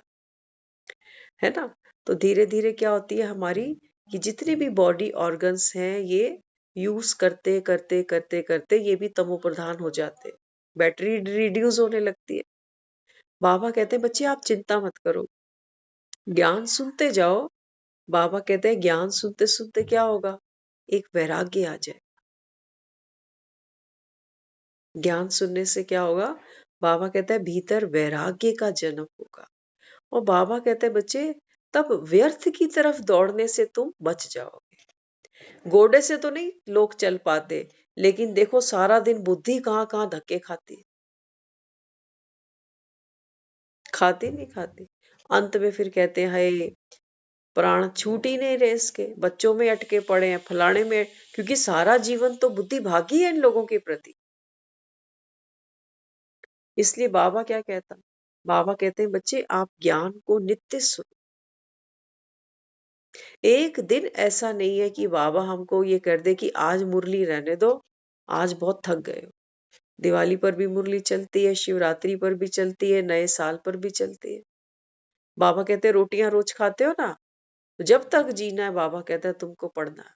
है ना। तो धीरे धीरे क्या होती है हमारी, कि जितने भी बॉडी ऑर्गन्स हैं, ये यूज करते करते करते करते ये भी तमो प्रधान हो जाते हैं। बैटरी रिड्यूस होने लगती है। बाबा कहते हैं बच्चे, आप चिंता मत करो, ज्ञान सुनते जाओ। बाबा कहते हैं ज्ञान सुनते सुनते क्या होगा, एक वैराग्य आ जाए। ज्ञान सुनने से क्या होगा, बाबा कहता है भीतर वैराग्य का जन्म होगा। और बाबा कहते हैं बच्चे, तब व्यर्थ की तरफ दौड़ने से तुम बच जाओगे। घोड़े से तो नहीं लोग चल पाते, लेकिन देखो सारा दिन बुद्धि कहाँ कहाँ धक्के खाती है। खाती नहीं खाती। अंत में फिर कहते हैं हाय, प्राण छूट ही नहीं रहे इसके, बच्चों में अटके पड़े हैं, फलाने में। क्योंकि सारा जीवन तो बुद्धि भागी है इन लोगों के प्रति। इसलिए बाबा क्या कहता, बाबा कहते हैं बच्चे, आप ज्ञान को नित्य सुनो। एक दिन ऐसा नहीं है कि बाबा हमको ये कर दे कि आज मुरली रहने दो, आज बहुत थक गए हो। दिवाली पर भी मुरली चलती है, शिवरात्रि पर भी चलती है, नए साल पर भी चलती है। बाबा कहते हैं रोटियां रोज खाते हो ना, तो जब तक जीना है बाबा कहता है तुमको पढ़ना है।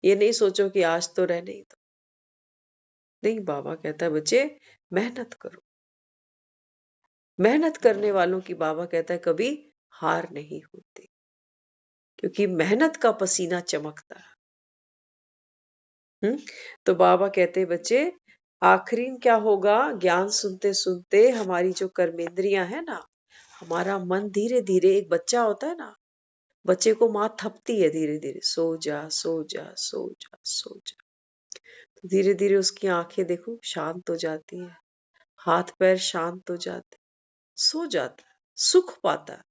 ये नहीं सोचो कि आज तो रहने ही दो। नहीं, बाबा कहता है बच्चे, मेहनत करो। मेहनत करने वालों की बाबा कहता है कभी हार नहीं होती, क्योंकि मेहनत का पसीना चमकता है। तो बाबा कहते हैं बच्चे, आखिरी में क्या होगा, ज्ञान सुनते सुनते हमारी जो कर्मेंद्रियां है ना, हमारा मन धीरे धीरे, एक बच्चा होता है ना, बच्चे को माँ थपती है धीरे धीरे, सो जा सो जा सो जा सो जा। तो धीरे धीरे उसकी आंखें देखो शांत हो जाती है, हाथ पैर शांत हो जाते, सो जाता है, सुख पाता है।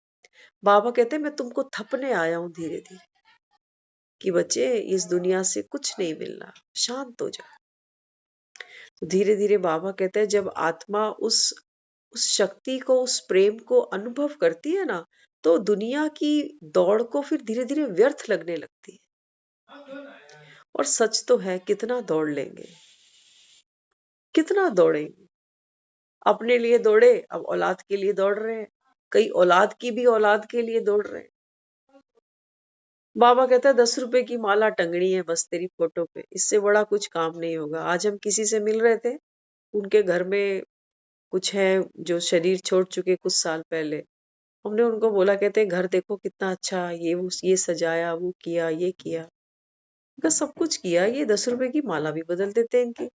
बाबा कहते हैं मैं तुमको थपने आया हूं धीरे धीरे, कि बच्चे इस दुनिया से कुछ नहीं मिलना, शांत हो जा। तो धीरे धीरे बाबा कहते हैं जब आत्मा उस शक्ति को, उस प्रेम को अनुभव करती है ना, तो दुनिया की दौड़ को फिर धीरे धीरे व्यर्थ लगने लगती है। और सच तो है, कितना दौड़ लेंगे, कितना दौड़ेंगे। अपने लिए दौड़े, अब औलाद के लिए दौड़ रहे हैं, कई औलाद की भी औलाद के लिए दौड़ रहे हैं। बाबा कहता है 10 रुपए की माला टंगनी है बस तेरी फोटो पे, इससे बड़ा कुछ काम नहीं होगा। आज हम किसी से मिल रहे थे, उनके घर में कुछ है जो शरीर छोड़ चुके कुछ साल पहले। हमने उनको बोला, कहते हैं घर देखो कितना अच्छा, ये सजाया, वो किया, ये किया। कहा सब कुछ किया, ये 10 रुपए की माला भी बदल देते हैं इनकी।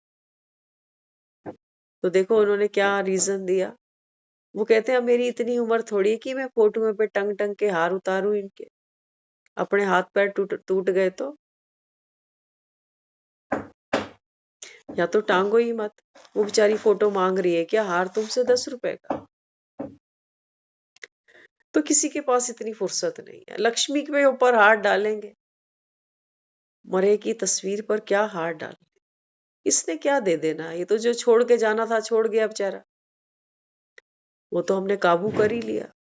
तो देखो उन्होंने क्या रीजन दिया। वो कहते हैं अब मेरी इतनी उम्र थोड़ी है कि मैं फोटो पे टंग टंग के हार उतारूं इनके, अपने हाथ पैर टूट टूट गए तो। या तो टांगो ही मत। वो बेचारी फोटो मांग रही है, क्या हार तुमसे 10 रुपए का। तो किसी के पास इतनी फुर्सत नहीं है। लक्ष्मी के ऊपर हाथ डालेंगे, मरे की तस्वीर पर क्या हाथ डाल, इसने क्या दे देना है? ये तो जो छोड़ के जाना था छोड़ गया बेचारा, वो तो हमने काबू कर ही लिया।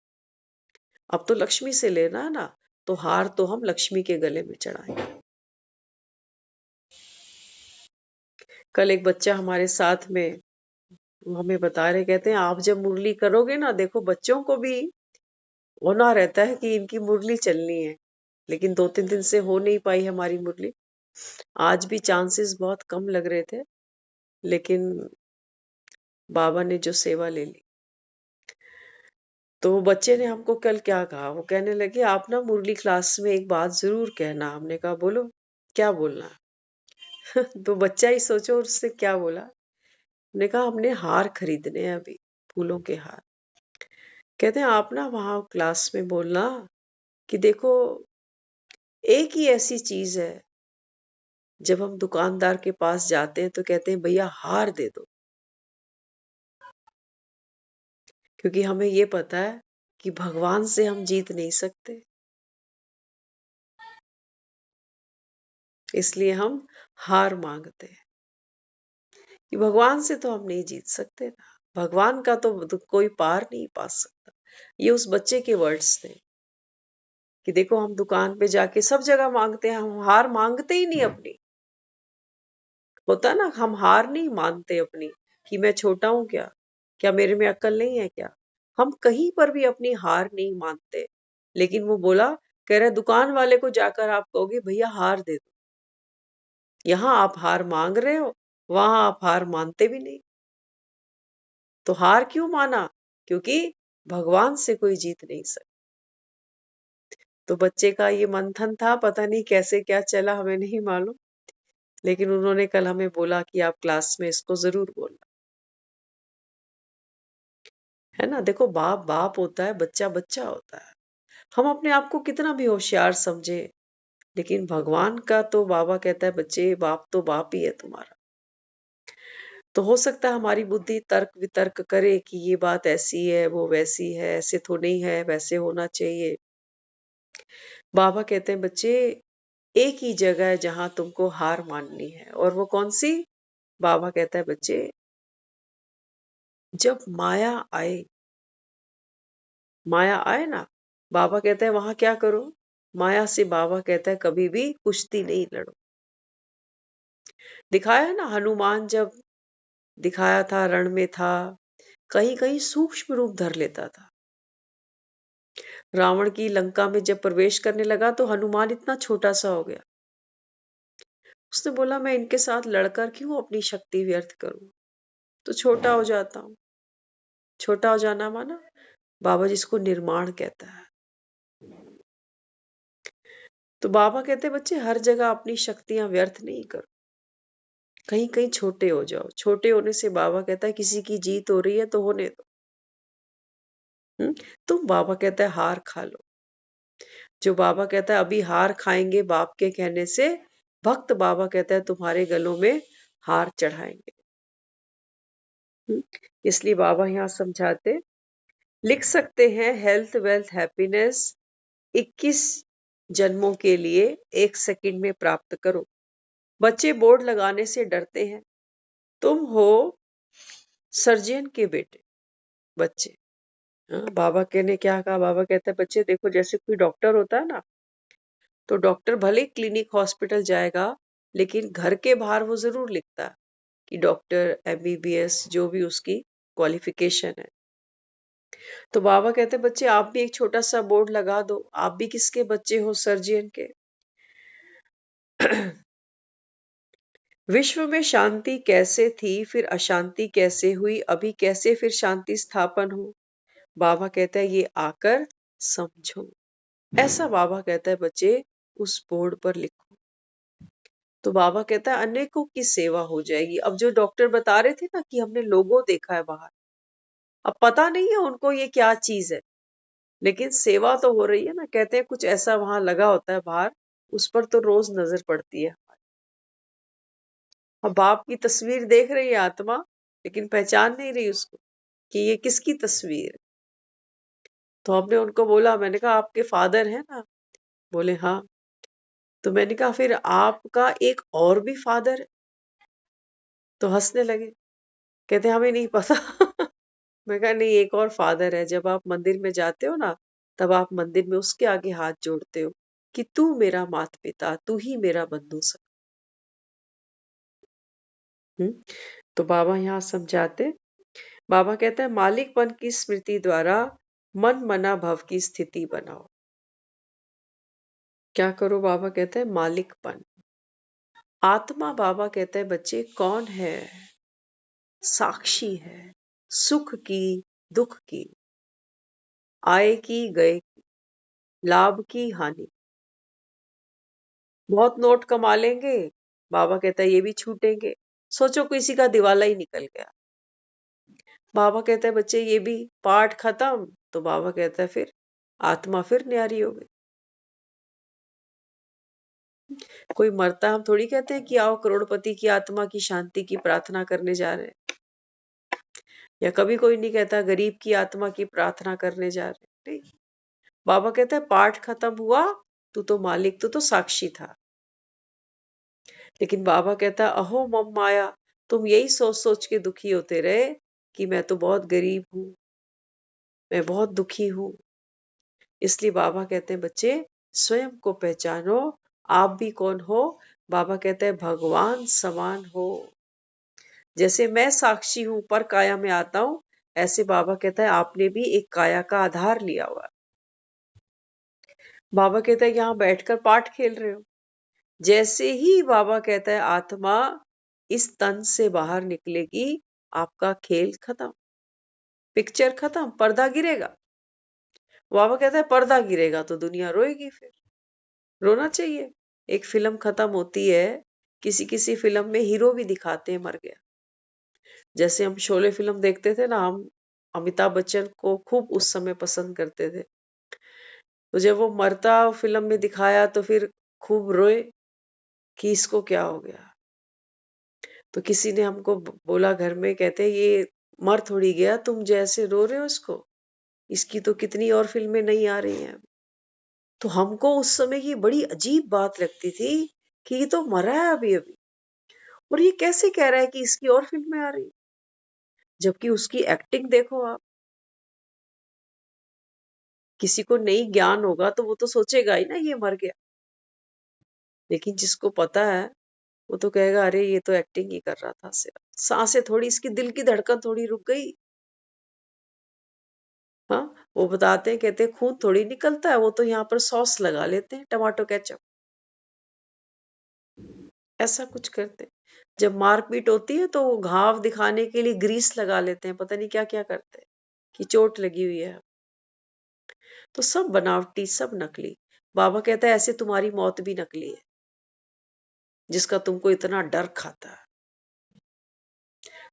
अब तो लक्ष्मी से लेना है ना, तो हार तो हम लक्ष्मी के गले में चढ़ाएंगे। कल एक बच्चा हमारे साथ में, वो हमें बता रहे, कहते हैं आप जब मुरली करोगे ना, देखो बच्चों को भी होना रहता है कि इनकी मुरली चलनी है, लेकिन 2-3 दिन से हो नहीं पाई हमारी मुरली। आज भी चांसेस बहुत कम लग रहे थे, लेकिन बाबा ने जो सेवा ले ली। तो बच्चे ने हमको कल क्या कहा, वो कहने लगे आप ना मुरली क्लास में एक बात ज़रूर कहना। हमने कहा बोलो, क्या बोलना है? तो बच्चा ही सोचो उससे क्या बोला। हमने कहा हमने हार खरीदने हैं अभी, फूलों के हार। कहते हैं आप ना वहाँ क्लास में बोलना कि देखो एक ही ऐसी चीज़ है, जब हम दुकानदार के पास जाते हैं तो कहते हैं भैया हार दे दो। क्योंकि हमें ये पता है कि भगवान से हम जीत नहीं सकते, इसलिए हम हार माँगते हैं कि भगवान से तो हम नहीं जीत सकते ना। भगवान का तो कोई पार नहीं पा सकता। ये उस बच्चे के वर्ड्स थे कि देखो हम दुकान पे जाके सब जगह माँगते हैं, हम हार माँगते ही नहीं अपनी। होता ना, हम हार नहीं मानते अपनी कि मैं छोटा हूँ क्या? क्या मेरे में अक्ल नहीं है क्या? हम कहीं पर भी अपनी हार नहीं मानते। लेकिन वो बोला, कह रहा है दुकान वाले को जाकर आप कहोगे भैया हार दे दो। यहाँ आप हार माँग रहे हो, वहाँ आप हार मानते भी नहीं। तो हार क्यों माना? क्योंकि भगवान से कोई जीत नहीं सकता। तो बच्चे का ये मंथन था, पता नहीं कैसे क्या चला हमें नहीं मालूम। लेकिन उन्होंने कल हमें बोला कि आप क्लास में इसको ज़रूर बोलना। है ना? देखो बाप बाप होता है, बच्चा बच्चा होता है। हम अपने आप को कितना भी होशियार समझे, लेकिन भगवान का तो बाबा कहता है बच्चे बाप तो बाप ही है तुम्हारा। तो हो सकता है हमारी बुद्धि तर्क वितर्क करे कि ये बात ऐसी है, वो वैसी है, ऐसे तो नहीं है, वैसे होना चाहिए। बाबा कहते हैं बच्चे एक ही जगह है जहां तुमको हार माननी है, और वो कौन सी? बाबा कहता है बच्चे जब माया आए ना, बाबा कहता है वहां क्या करो? माया से बाबा कहता है कभी भी कुश्ती नहीं लड़ो। दिखाया है ना, हनुमान जब दिखाया था रण में था, कहीं कहीं सूक्ष्म रूप धर लेता था। रावण की लंका में जब प्रवेश करने लगा तो हनुमान इतना छोटा सा हो गया। उसने बोला मैं इनके साथ लड़कर क्यों अपनी शक्ति व्यर्थ करूं, तो छोटा हो जाता हूँ। छोटा हो जाना माना बाबा जिसको निर्माण कहता है। तो बाबा कहते हैं बच्चे हर जगह अपनी शक्तियां व्यर्थ नहीं करो, कहीं कहीं छोटे हो जाओ। छोटे होने से बाबा कहता है किसी की जीत हो रही है तो होने दो। तुम बाबा कहता है हार खा लो। जो बाबा कहता है अभी हार खाएंगे बाप के कहने से, भक्त बाबा कहता है तुम्हारे गलों में हार चढ़ाएंगे। हम्म, इसलिए बाबा यहाँ समझाते, लिख सकते हैं हेल्थ वेल्थ हैप्पीनेस 21 जन्मों के लिए 1 सेकंड में प्राप्त करो। बच्चे बोर्ड लगाने से डरते हैं। तुम हो सर्जियन के बेटे। बच्चे, हाँ, बाबा के ने क्या कहा? बाबा कहते हैं बच्चे देखो जैसे कोई डॉक्टर होता है ना, तो डॉक्टर भले क्लिनिक हॉस्पिटल जाएगा, लेकिन घर के बाहर वो जरूर लिखता है कि डॉक्टर एमबीबीएस जो भी उसकी क्वालिफिकेशन है। तो बाबा कहते हैं बच्चे आप भी एक छोटा सा बोर्ड लगा दो, आप भी किसके बच्चे हो? सर्जियन के। विश्व में शांति कैसे थी, फिर अशांति कैसे हुई, अभी कैसे फिर शांति स्थापन हो? बाबा कहता है ये आकर समझो। ऐसा बाबा कहता है बच्चे उस बोर्ड पर लिखो। तो बाबा कहता है अनेकों की सेवा हो जाएगी। अब जो डॉक्टर बता रहे थे ना कि हमने लोगो देखा है बाहर, अब पता नहीं है उनको ये क्या चीज है, लेकिन सेवा तो हो रही है ना। कहते हैं कुछ ऐसा वहां लगा होता है बाहर, उस पर तो रोज नजर पड़ती है। अब बाप की तस्वीर देख रही है आत्मा, लेकिन पहचान नहीं रही उसको कि ये किसकी तस्वीर है। तो हमने उनको बोला, मैंने कहा आपके फादर है ना? बोले हाँ। तो मैंने कहा फिर आपका एक और भी फादर है? तो हंसने लगे, कहते हमें नहीं पता। मैं कहा नहीं, एक और फादर है। जब आप मंदिर में जाते हो ना, तब आप मंदिर में उसके आगे हाथ जोड़ते हो कि तू मेरा माता पिता, तू ही मेरा बंधु सखा। हम्म, तो बाबा यहाँ समझाते, बाबा कहते हैं मालिकपन की स्मृति द्वारा मन मना भव की स्थिति बनाओ। क्या करो? बाबा कहते हैं मालिकपन। आत्मा बाबा कहते हैं बच्चे कौन है? साक्षी है, सुख की, दुख की, आए की, गए की, लाभ की, हानि। बहुत नोट कमा लेंगे, बाबा कहता है ये भी छूटेंगे। सोचो किसी का दिवाला ही निकल गया, बाबा कहता है बच्चे ये भी पाठ खत्म। तो बाबा कहता है फिर आत्मा फिर न्यारी हो गई। कोई मरता हम थोड़ी कहते हैं कि आओ करोड़पति की आत्मा की शांति की प्रार्थना करने जा रहे हैं, या कभी कोई नहीं कहता गरीब की आत्मा की प्रार्थना करने जा रहे हैं। नहीं, बाबा कहता है पाठ खत्म हुआ, तू तो मालिक, तू तो साक्षी था। लेकिन बाबा कहता है अहो मम माया, तुम यही सोच सोच के दुखी होते रहे कि मैं तो बहुत गरीब हूं, मैं बहुत दुखी हूं। इसलिए बाबा कहते हैं बच्चे स्वयं को पहचानो, आप भी कौन हो? बाबा कहते हैं भगवान समान हो। जैसे मैं साक्षी हूं पर काया में आता हूं, ऐसे बाबा कहता है आपने भी एक काया का आधार लिया हुआ है। बाबा कहता है यहां बैठकर पाठ खेल रहे हो। जैसे ही बाबा कहता है आत्मा इस तन से बाहर निकलेगी, आपका खेल खत्म, पिक्चर खत्म, पर्दा गिरेगा। बाबा कहता है पर्दा गिरेगा तो दुनिया रोएगी, फिर रोना चाहिए। एक फिल्म खत्म होती है, किसी किसी फिल्म में हीरो भी दिखाते हैं मर गया। जैसे हम शोले फिल्म देखते थे ना, हम अमिताभ बच्चन को खूब उस समय पसंद करते थे। तो जब वो मरता फिल्म में दिखाया तो फिर खूब रोए कि इसको क्या हो गया। तो किसी ने हमको बोला घर में, कहते ये मर थोड़ी गया, तुम जैसे रो रहे हो इसको, इसकी तो कितनी और फिल्में नहीं आ रही हैं। तो हमको उस समय ये बड़ी अजीब बात लगती थी कि ये तो मरा है अभी अभी, और ये कैसे कह रहा है कि इसकी और फिल्में आ रही, जबकि उसकी एक्टिंग देखो आप। किसी को नहीं ज्ञान होगा तो वो तो सोचेगा ही ना ये मर गया, लेकिन जिसको पता है वो तो कहेगा अरे ये तो एक्टिंग ही कर रहा था सिर्फ, सांसें थोड़ी, इसकी दिल की धड़कन थोड़ी रुक गई। हाँ, वो बताते हैं, कहते हैं खून थोड़ी निकलता है, वो तो यहाँ पर सॉस लगा लेते हैं, टमाटो केचप, ऐसा कुछ करते हैं। जब मारपीट होती है तो वो घाव दिखाने के लिए ग्रीस लगा लेते हैं, पता नहीं क्या क्या करते हैं कि चोट लगी हुई है। तो सब बनावटी, सब नकली। बाबा कहता है ऐसे तुम्हारी मौत भी नकली है, जिसका तुमको इतना डर खाता है।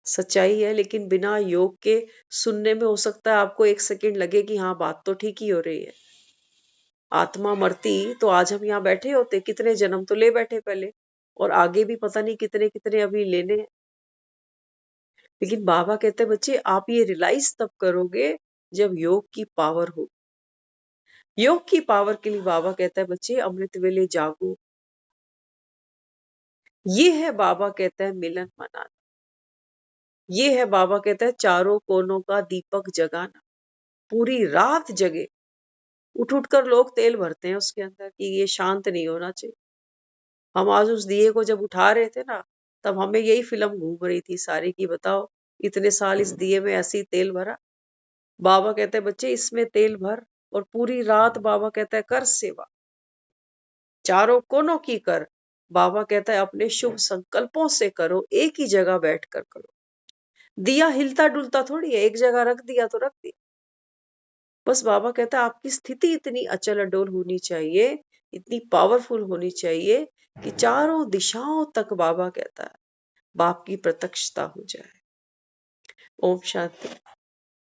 सच्चाई है, लेकिन बिना योग के सुनने में हो सकता है आपको एक सेकंड लगे कि हाँ बात तो ठीक ही हो रही है। आत्मा मरती तो आज हम यहाँ बैठे होते, कितने जन्म तो ले बैठे पहले, और आगे भी पता नहीं कितने कितने अभी लेने हैं। लेकिन बाबा कहते हैं बच्चे आप ये रियलाइज तब करोगे जब योग की पावर हो। योग की पावर के लिए बाबा कहता है बच्चे अमृत वेले जागो। ये है बाबा कहता है मिलन मनाना। ये है बाबा कहता है चारों कोनों का दीपक जगाना। पूरी रात जगे, उठ उठ कर लोग तेल भरते हैं उसके अंदर कि ये शांत नहीं होना चाहिए। हम आज उस दिए को जब उठा रहे थे ना, तब हमें यही फिल्म घूम रही थी सारी की बताओ इतने साल इस दिए में ऐसे ही तेल भरा। बाबा कहते हैं बच्चे इसमें तेल भर, और पूरी रात बाबा कहता है कर सेवा, चारों कोनों की कर। बाबा कहता है अपने शुभ संकल्पों से करो, एक ही जगह बैठकर करो। दिया हिलता डुलता थोड़ी है, एक जगह रख दिया तो रख दिया। बस बाबा कहता है आपकी स्थिति इतनी अचल अडोल होनी चाहिए, इतनी पावरफुल होनी चाहिए कि चारों दिशाओं तक बाबा कहता है बाप की प्रत्यक्षता हो जाए। ओम शांति।